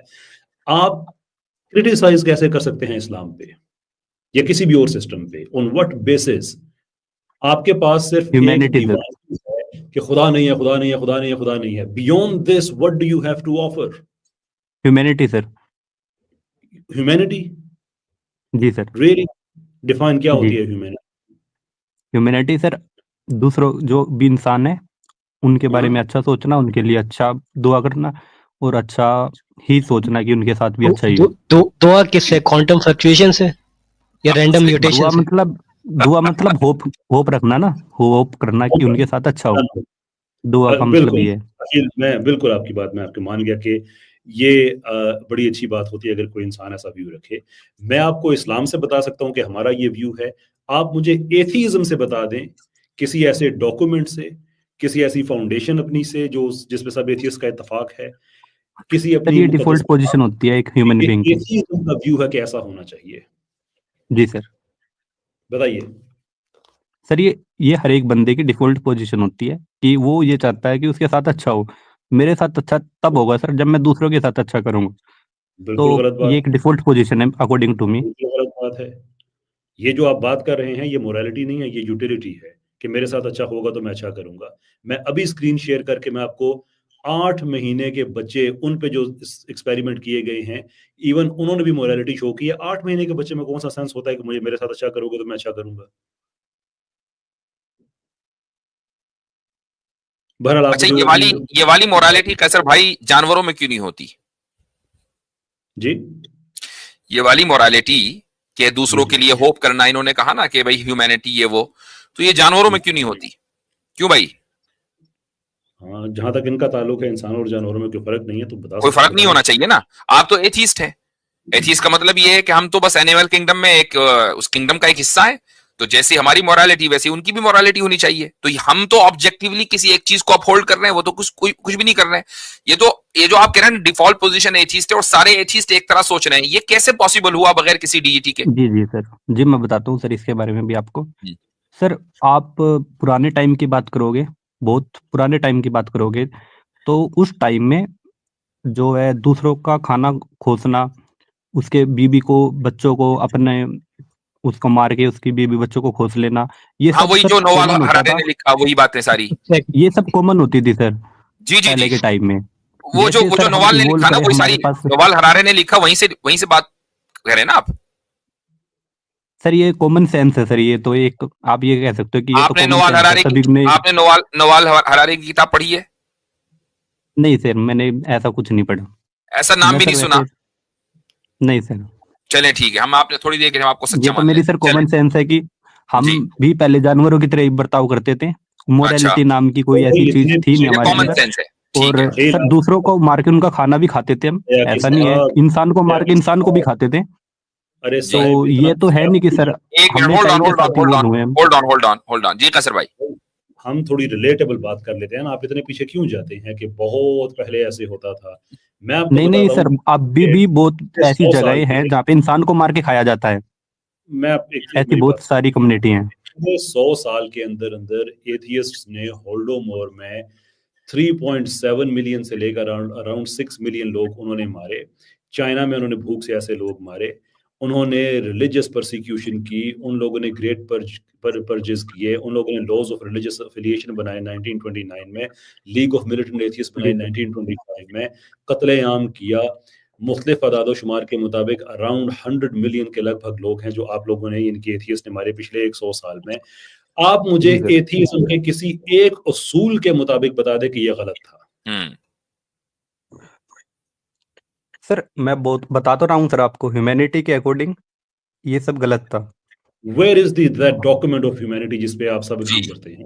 आप क्रिटिसाइज कैसे कर सकते हैं इस्लाम पे या किसी भी और सिस्टम पे? On what basis? आपके पास सिर्फ एक ह्यूमैनिटी सर। दीवार है कि खुदा नहीं है, खुदा नहीं है, खुदा नहीं है, खुदा नहीं है। Beyond this what do you have to offer? Humanity sir. Humanity? जी सर। रियली डिफाइन क्या जी, होती है ह्यूमैनिटी? ह्यूमैनिटी सर दूसरों जो भी इंसान है उनके बारे में अच्छा सोचना, उनके लिए अच्छा दुआ करना और अच्छा ही सोचना कि उनके साथ भी अच्छा ही हो। दुआ किससे? क्वांटम फ्लक्चुएशन से या रैंडम म्यूटेशन दुआ से? मतलब होप रखना ना, होप करना कि उनके साथ अच्छा हो। दुआ का मतलब बिल्कुल, ये है। मैं बिल्कुल आपकी बात में आपके मान गया कि ये बड़ी अच्छी बात होती है अगर कोई इंसान ऐसा व्यू रखे। मैं आपको इस्लाम से बता सकता हूँ कि हमारा ये व्यू है। आप मुझे एथीज्म से बता दें, किसी ऐसे डॉक्यूमेंट से, किसी ऐसी फाउंडेशन अपनी से जो जिसमें सब एथियस्ट का इत्तेफाक है, किसी सर अपनी ये मुकद्दस डिफॉल्ट पोजीशन होती है एक ह्यूमन बीइंग की। एथीज्म का व्यू है कि ऐसा होना चाहिए। जी सर। बताइए। सर ये हर एक बंदे की डिफॉल्ट पोजीशन होती है कि वो ये चाहता है कि उसके साथ अच्छा हो। मेरे साथ अच्छा तब होगा सर जब मैं दूसरों के साथ अच्छा करूंगा। बिल्कुल तो गलत बात, ये एक डिफॉल्ट पोजीशन है अकॉर्डिंग टू मी। बिल्कुल गलत बात है। ये जो आप बात कर रहे हैं ये मोरालिटी नहीं है, ये यूटिलिटी है कि मेरे साथ अच्छा होगा तो मैं अच्छा करूंगा। मैं अभी स्क्रीन शेयर करके मैं आपको 8 महीने के बच्चे, उन पे जो एक्सपेरिमेंट किए गए हैं, इवन उन्होंने भी मोरालिटी शो की है। 8 महीने के बच्चे में कौन सा सेंस होता है कि मुझे मेरे साथ अच्छा करोगे तो मैं अच्छा करूंगा? बहरहाल आप अच्छा, जो ये वाली मोरालिटी कैसर भाई जानवरों में क्यों नहीं होती? जी, ये वाली मोरालिटी के दूसरों जी, के लिए होप करना, इन्होंने कहा ना कि भाई ह्यूमैनिटी ये वो, तो ये जानवरों में क्यों नहीं होती? क्यों भाई? हाँ, जहां तक इनका ताल्लुक है इंसानों और जानवरों में कोई फर्क नहीं है तो कोई फर्क नहीं होना चाहिए ना। आप तो एथीस्ट है। एथीस्ट का मतलब ये है कि हम तो बस एनिमल किंगडम में एक उस किंगडम का एक हिस्सा है, तो जैसी हमारी मोरालिटी वैसी उनकी भी मोरालिटी होनी चाहिए। तो हम तो ऑब्जेक्टिवली किसी एक चीज को अपहोल्ड कर रहे हैं, वो तो कुछ भी नहीं कर रहे हैं। ये जो आप कह रहे हैं डिफॉल्ट पोजीशन एथीस्ट है और सारे एथीस्ट एक तरह सोच रहे हैं, ये कैसे पॉसिबल हुआ बगैर किसी डीईटी के? जी जी सर, जी मैं बताता हूँ सर इसके बारे में भी आपको। जी। सर आप पुराने टाइम की बात करोगे, बहुत पुराने टाइम की बात करोगे, तो उस टाइम में जो है दूसरों का खाना खोसना, उसके बीबी को बच्चों को अपने उसको मार के उसकी बीबी बच्चों को खोस लेना, ये हाँ, सब वही सर जो नोवाल कॉमन होता हरारे था। ने लिखा, वही बातें सारी, ये सब कॉमन होती थी सर जी जी पहले जी। के टाइम में। वो जो जैसे सर हम नोवाल ने इवॉल्व लिखा ना, करे वही हमारे सारी पास। नोवाल हरारे ने लिखा, वहीं से बात कह रहे हैं ना आप? सर ये कॉमन सेंस है सर, ये तो एक आप ये कह सकते हो कि ये तो आपने कॉमन नोवाल सेंस है हरारे सभी ने। आपने नोवाल हरारे की किताब पढ़ी है? नहीं सर, मैंने ऐसा कुछ नहीं पढ़ा। ऐसा नाम मैं भी सर नहीं सुना? वैसे नहीं सर, चलें ठीक है, हम आपने थोड़ी देर के हम आपको ये सच्चा तो मान मेरी लेते सर हैं। चलें। कॉमन सेंस है कि हम जी। भी पहले जानवरों की तरह ही बर्ताव करते थे। अच्छा, मोरालिटी नाम की कोई तो ऐसी भाई चीज इतने थी नहीं ये हमारे कॉमन अंदर। सेंस है, ठीक और है। सर दूसरों को मार के उनका खाना भी खाते थे हम, ऐसा नहीं है। इंसान को मार के इंसान को भी खाते थे। अरे जी। तो साहब ये तो है नहीं कि सर एक मिनट, हमने होल्ड ऑन टाइम के होल्ड ऑन साथ होल्ड इवॉल्व ऑन हुए हम। Hold on hold on hold on जी कसर भाई। हम थोड़ी रिलेटेबल बात कर लेते हैं ना, आप इतने पीछे क्यों जाते हैं कि बहुत पहले ऐसे होता था। मैं आपको नहीं नहीं बताता सर, हूँ अभी कि भी बहुत ऐसी 100 साल जगहें हैं जहाँ पे इंसान को मार के खाया जाता है। मैं एक ऐसी मेरी बहुत बात, सारी कम्युनिटी हैं। 100 साल के अंदर अंदर एथियस्ट्स ने होल्डोमोर में 3.7 मिलियन से लेकर अराउंड 6 मिलियन लोग उन्होंने मारे। चाइना में उन्होंने भूख से ऐसे लोग मारे। उन्होंने रिलीजियस परसिक्यूशन की, उन लोगों ने ग्रेट परजेस किए, उन लोगों ने लॉज ऑफ रिलीजियस एफिलिएशन बनाए 1929 में, लीग ऑफ मिलिटेंट एथियस्ट बनाई 1925 में, कत्लेआम किया। मुख्तलिफ अदाद-ओ-शुमार के मुताबिक अराउंड 100 मिलियन के लगभग लोग हैं जो आप लोगों ने इनके एथियस्ट ने मारे पिछले 100 साल में। आप मुझे जी सर। एथियज्म के किसी एक उसूल के मुताबिक बता दें कि यह गलत था। सर मैं बहुत बता तो रहा हूँ सर आपको, ह्यूमैनिटी के अकॉर्डिंग ये सब गलत था। Where is that document of humanity जिस पे आप सब एग्री करते हैं?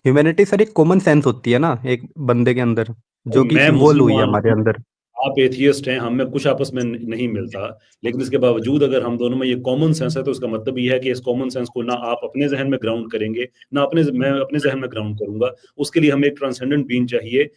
ह्यूमैनिटी सर एक कॉमन सेंस होती है ना एक बंदे के अंदर, जो कि मैं इवॉल्व हुई है मुसलमान हमारे हूँ, अंदर। आप एथियस्ट हैं, हम में कुछ आपस में नहीं मिलता, लेकिन इसके बावजूद अगर हम दोनों में ये कॉमन सेंस है तो इसका मतलब ये है कि इस कॉमन सेंस को ना आप अपने जहन में ग्राउंड करेंगे, ना मैं अपने जहन में ग्राउंड करूंगा। उसके लिए हमें एक ट्रांसेंडेंट बीइंग चाहिए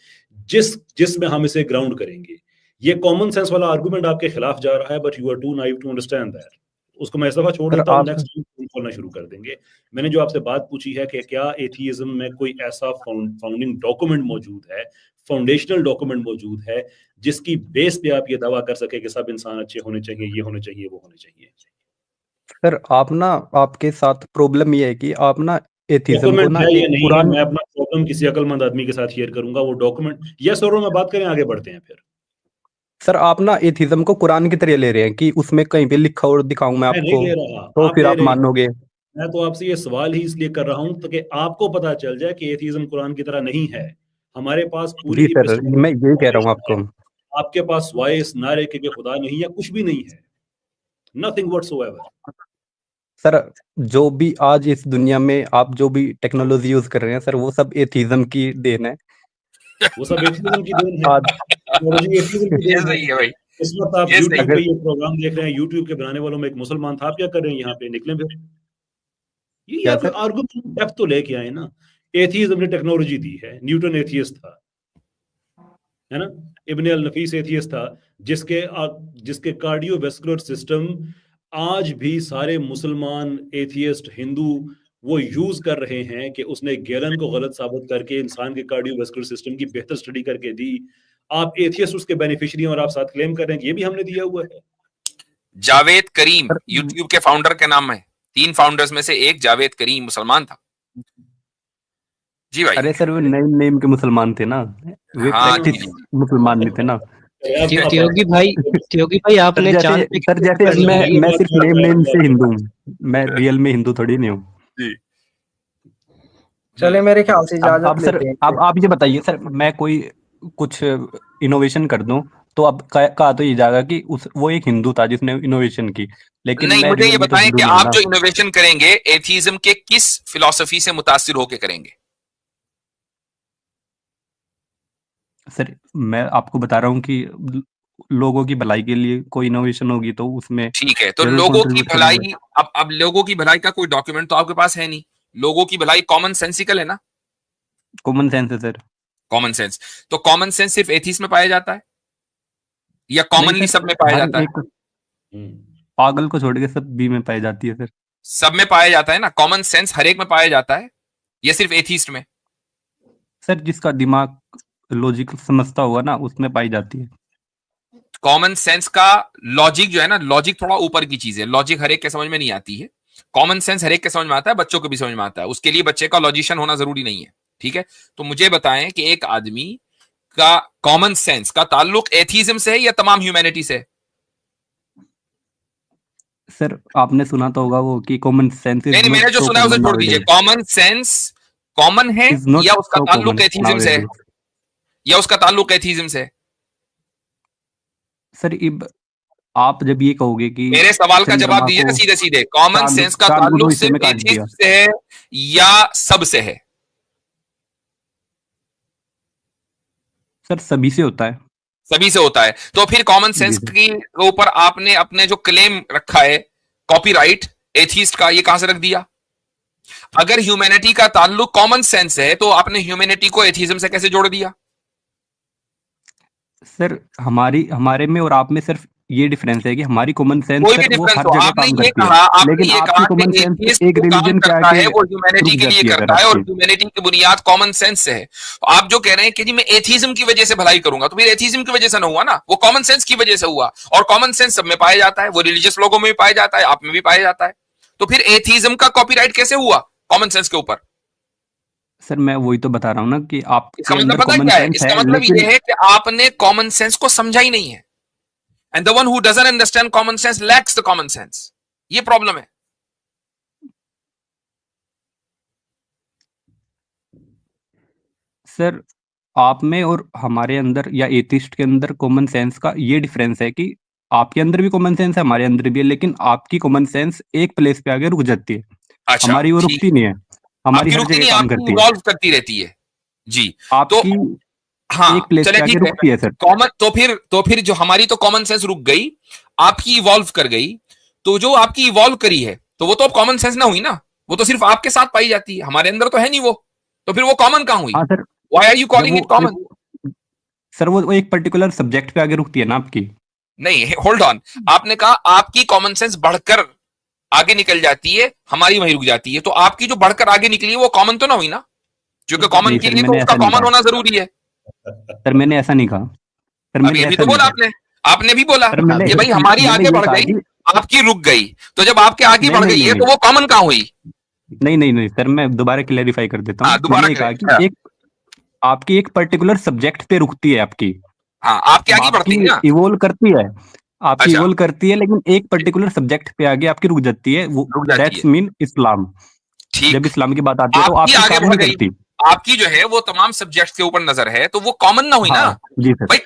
जिसमें हम इसे ग्राउंड करेंगे। ये कॉमन सेंस वाला आर्गुमेंट आपके खिलाफ जा रहा है, but you are too naive to understand that. उसको मैं इस दफा छोड़ सर देता हूँ, आप नेक्स्ट खोलना शुरू कर देंगे। मैंने जो आपसे बात पूछी है कि क्या एथियज्म में कोई ऐसा फाउंडिंग डॉक्यूमेंट मौजूद है, फाउंडेशनल डॉक्यूमेंट मौजूद है जिसकी बेस पे आप ये दावा कर सके कि सब इंसान अच्छे होने चाहिए, ये होने चाहिए, वो होने चाहिए। सर आप ना, आपके साथ प्रॉब्लम ये है कि आप ना एथिज्म को डॉक्यूमेंट ना है या एक नहीं है, कुरान। मैं अपना प्रॉब्लम किसी अक्लमंद आदमी के साथ शेयर करूंगा, वो डॉक्यूमेंट यस और नो में बात करें, आगे बढ़ते हैं फिर। सर आप ना एथिज्म को कुरान की तरह ले रहे हैं कि उसमें कहीं पे लिखा और दिखाऊं मैं मैं नहीं आपको ले रहा, तो आप फिर ले आप रहे हैं। मानोगे। मैं तो आपसे ये सवाल ही इसलिए कर रहा हूं ताकि आपको पता चल जाए कि एथियज्म कुरान की तरह नहीं है। हमारे पास पूरी जी सर, मैं यही कह रहा हूँ आपको। आपके पास वाई इस नारे के खुदा नहीं है, कुछ भी नहीं है, नथिंग व्हाटसोएवर। सर जो भी आज इस दुनिया में आप जो भी टेक्नोलॉजी यूज कर रहे हैं सर, वो सब एथिज्म की देन है। वो सब एथियज्म की देन है, आज टेक्नोलॉजी एथियज्म की ये देन है। सही है भाई, इस वक्त आप ये सही यूट्यूब है। पे ये प्रोग्राम देख रहे हैं, यूट्यूब के बनाने वालों में एक मुसलमान था, आप क्या कर रहे हैं यहाँ पे, निकले फिर। ये क्या आप सर? आर्गुमेंट डेप्थ तो लेके आए ना। एथियज्म ने टेक्नोलॉजी दी है, न्यूटन एथियस्ट था, है ना। इब्न अल नफीस एथियस्ट था, जिसके कार्डियोवैस्कुलर सिस्टम आज भी सारे मुसलमान एथियस्ट हिंदू वो यूज कर रहे हैं कि उसने गैलन को गलत साबित करके इंसान के कार्डियोवैस्कुलर सिस्टम की बेहतर स्टडी करके दी। आप एथियस्ट उसके बेनिफिशियरी और आप साथ क्लेम कर रहे हैं कि ये भी हमने दिया हुआ है। जावेद करीम यूट्यूब के फाउंडर के नाम है, 3 फाउंडर्स में से एक जावेद करीम मुसलमान था। जी भाई। अरे सर वो नए नेम के मुसलमान थे ना, वे हाँ, प्रैक्टिस मुसलमान नहीं थे ना। त्योगी भाई आपने सर चांद जैसे पे सर जैसे मैं सिर्फ नेम से हिंदू हूँ, मैं रियल में हिंदू थोड़ी नहीं हूँ। जी। चले मेरे ख्याल से इजाजत सर लेते हैं। अब आप ये बताइए सर, मैं कोई कुछ इनोवेशन कर दूं तो अब कहा तो ये जाएगा कि वो एक हिंदू था जिसने इनोवेशन की, लेकिन नहीं, मैं मुझे ये रियल में तो बताएं हिंदू कि नहीं हूं आप ना जो इनोवेशन करेंगे एथीज्म के किस फिलॉसफी से मुतासिर होकर करेंगे? सर मैं आपको बता रहा हूँ कि लोगों की भलाई के लिए कोई इनोवेशन होगी तो उसमें ठीक है, तो जरूर लोगों की कंट्रीब्यूट भलाई, करूंगा। अब लोगों की भलाई का कोई डॉक्यूमेंट तो आपके पास है नहीं। लोगों की भलाई कॉमन सेंसिकल है ना? कॉमन सेंस है सर। कॉमन सेंस, तो कॉमन सेंस सिर्फ एथीस्ट में पाया जाता है या नहीं कॉमनली सर, सब में पाया हर जाता है? एक पागल को छोड़ के सब बी में पाई जाती है सर। सब में पाया जाता है ना? कॉमन सेंस हर एक में पाया जाता है या सिर्फ एथीस्ट में? सर जिसका दिमाग लॉजिक समझता होगा ना उसमें पाई जाती है। कॉमन सेंस का लॉजिक जो है ना, लॉजिक थोड़ा ऊपर की चीज है। लॉजिक हर एक के समझ में नहीं आती है। कॉमन सेंस हर एक के समझ में आता है, बच्चों को भी समझ में आता है। उसके लिए बच्चे का लॉजिशियन होना जरूरी नहीं है। ठीक है, तो मुझे बताएं कि एक आदमी का कॉमन सेंस का ताल्लुक एथीज्म से है या तमाम ह्यूमैनिटी से? सर आपने सुना तो होगा वो कि कॉमन सेंस इज नहीं, नॉट मैंने जो सो सुना है उसे कॉमन छोड़ दीजिए। नाउअडेज, कॉमन सेंस कॉमन है इज नॉट या उसका सो ताल्लुक कॉमन एथीज्म से है? नाउअडेज। या उसका ताल्लुक एथीज्म से है? सर इब आप जब ये कहोगे कि मेरे सवाल का जवाब चंद्रमा दीजिए ना को सीधे सीधे। कॉमन सेंस का चार ताल्लुक गुना हिस्से में सिर्फ काट दिया, एथीस्ट से है या सब से है? सर सभी से होता है। सभी से होता है। तो फिर कॉमन जी सेंस सर। की के ऊपर आपने अपने जो क्लेम रखा है कॉपीराइट एथीस्ट का, ये कहां से रख दिया? अगर ह्यूमैनिटी का ताल्लुक कॉमन सेंस है तो आपने ह्यूमैनिटी को एथीज्म से कैसे जोड़ दिया? सर हमारे में और आप में सिर्फ ये डिफरेंस है कि हमारी कॉमन सेंस कोई भी सर वो डिफरेंस हर हो, जगह आपने काम ये करती है, कहा, आपने लेकिन ये आपकी कहा कॉमन कि सेंस एथीस्ट एक जो काम रिलीजन के करता आगे है वो ह्यूमैनिटी रुक के लिए जाती है करता सर है और आपकी। ह्यूमैनिटी की बुनियाद कॉमन सेंस से है। तो आप जो कह रहे हैं कि जी मैं एथीज्म की वजह से भलाई करूंगा, तो फिर एथीज्म की वजह से ना हुआ ना, वो कॉमन सेंस की वजह से हुआ। और कॉमन सेंस सब में पाया जाता है, वो रिलीजियस लोगों में भी पाया जाता है, आप में भी पाया जाता है। तो फिर एथीज्म का कॉपीराइट कैसे हुआ कॉमन सेंस के ऊपर? सर मैं वही तो बता रहा हूँ ना कि इसका आपके मतलब अंदर पता कॉमन क्या है? सेंस इसका है, मतलब लेकिन ये है कि आपने कॉमन सेंस को समझा ही नहीं है। And the one who doesn't understand common sense lakhs the common sense. ये प्रॉब्लम है। सर आप में और हमारे अंदर या एथिस्ट के अंदर कॉमन सेंस का ये डिफरेंस है कि आपके अंदर भी कॉमन सेंस है, हमारे अंदर भी है, लेकिन आपकी कॉमन सेंस एक प्लेस पे आके रुक जाती है, अच्छा, हमारी वो ठीक। रुकती नहीं है, हमारी आपकी हर रुकती जगह नहीं, काम आपकी करती है, इवॉल्व करती रहती है। जी, तो आपकी हाँ, एक प्लेस चले पे आके ठीक है। रुकती है सर। कॉमन तो फिर जो हमारी तो कॉमन सेंस रुक गई, आपकी इवॉल्व कर गई। तो जो आपकी इवॉल्व करी है तो वो तो अब कॉमन सेंस ना हुई ना, वो तो सिर्फ आपके साथ पाई जाती है, हमारे अंदर तो है नहीं वो। तो फिर वो कॉमन कहां हुई? हाँ सर, व्हाई आर यू जब कॉलिंग इट कॉमन? सर वो एक पर्टिकुलर सब्जेक्ट पे आगे रुकती है ना आपकी। नहीं, होल्ड ऑन। आपने कहा आपकी कॉमन सेंस बढ़कर आगे निकल जाती है, हमारी वहीं रुक जाती है। तो आपकी जो बढ़कर आगे निकली है वो कॉमन तो ना हुई ना, क्योंकि कॉमन नहीं के सर, लिए तो मैंने उसका ऐसा नहीं कॉमन कहा होना जरूरी है। सर, मैंने ऐसा नहीं कहा सर, अब मैंने ये भी ऐसा तो नहीं बोला कहा आपने भी बोला सर, मैंने कि भाई हमारी मैंने आगे ये बढ़ कहा गई, कि आपकी रुक गई। तो जब आपके आगे नहीं बढ़ नहीं गई है नहीं तो वो कॉमन कहां हुई? नहीं नहीं नहीं सर, मैं दोबारा क्लेरिफाई कर देता हाँ, हूँ। दोबारा मैंने ये कहा कि एक आपकी एक पर्टिकुलर सब्जेक्ट पे रुकती है आपकी, हाँ, आपके आगे बढ़ती है ना। इवोल्व करती है, आपकी अच्छा, इवोल्व करती है, लेकिन एक पर्टिकुलर सब्जेक्ट पे आगे आपकी रुक जाती है, वो रुक जाती दैट्स है। मीन इस्लाम। ठीक, जब इस्लाम की बात आती है तो आपकी आपकी आगे काम बढ़ नहीं गई, करती। आपकी जो है वो तमाम सब्जेक्ट के ऊपर नजर है, तो वो कॉमन ना हुई ना हाँ जी सर। भाई।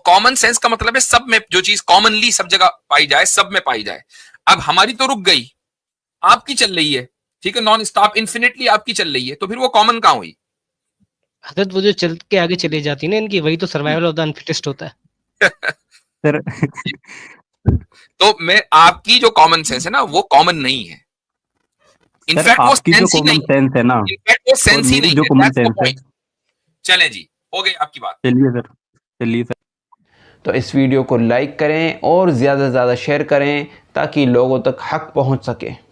कॉमन सेंस का मतलब है सब में जो चीज कॉमनली सब जगह पाई जाए, सब में पाई जाए। अब हमारी तो रुक गई, आपकी चल रही है, ठीक है, नॉन स्टॉप इन्फिनिटली आपकी चल रही है। तो फिर वो कॉमन कहां हुई? हजरत वो जो चल के आगे चली जाती है ना इनकी, वही तो सर्वाइवल ऑफ द अनफिटेस्ट होता है सर तो मैं आपकी जो कॉमन सेंस है ना वो कॉमन नहीं है। सर इनफैक्ट वो आपकी जो सेंस ही कॉमन नहीं, सेंस है ना इनफैक्ट वो और सेंस ही मेरी नहीं जो है। कॉमन That's the सेंस है, point। चलें जी, हो गई आपकी बात। चलिए सर। तो इस वीडियो को लाइक करें और ज़्यादा से ज़्यादा शेयर करें ताकि लोगों तक हक पहुंच सके।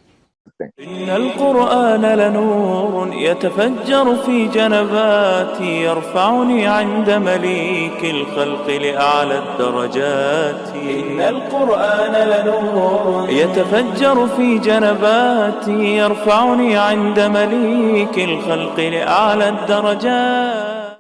इन्नल क़ुरआन लनूर यतफज्जर फी जनबाती यरफ़उनी इंद मलीकिल ख़ल्क़ि लिअअला दरजाती। इन्नल क़ुरआन लनूर यतफज्जर फी जनबाती यरफ़उनी इंद मलीकिल ख़ल्क़ि लिअअला दरजाती।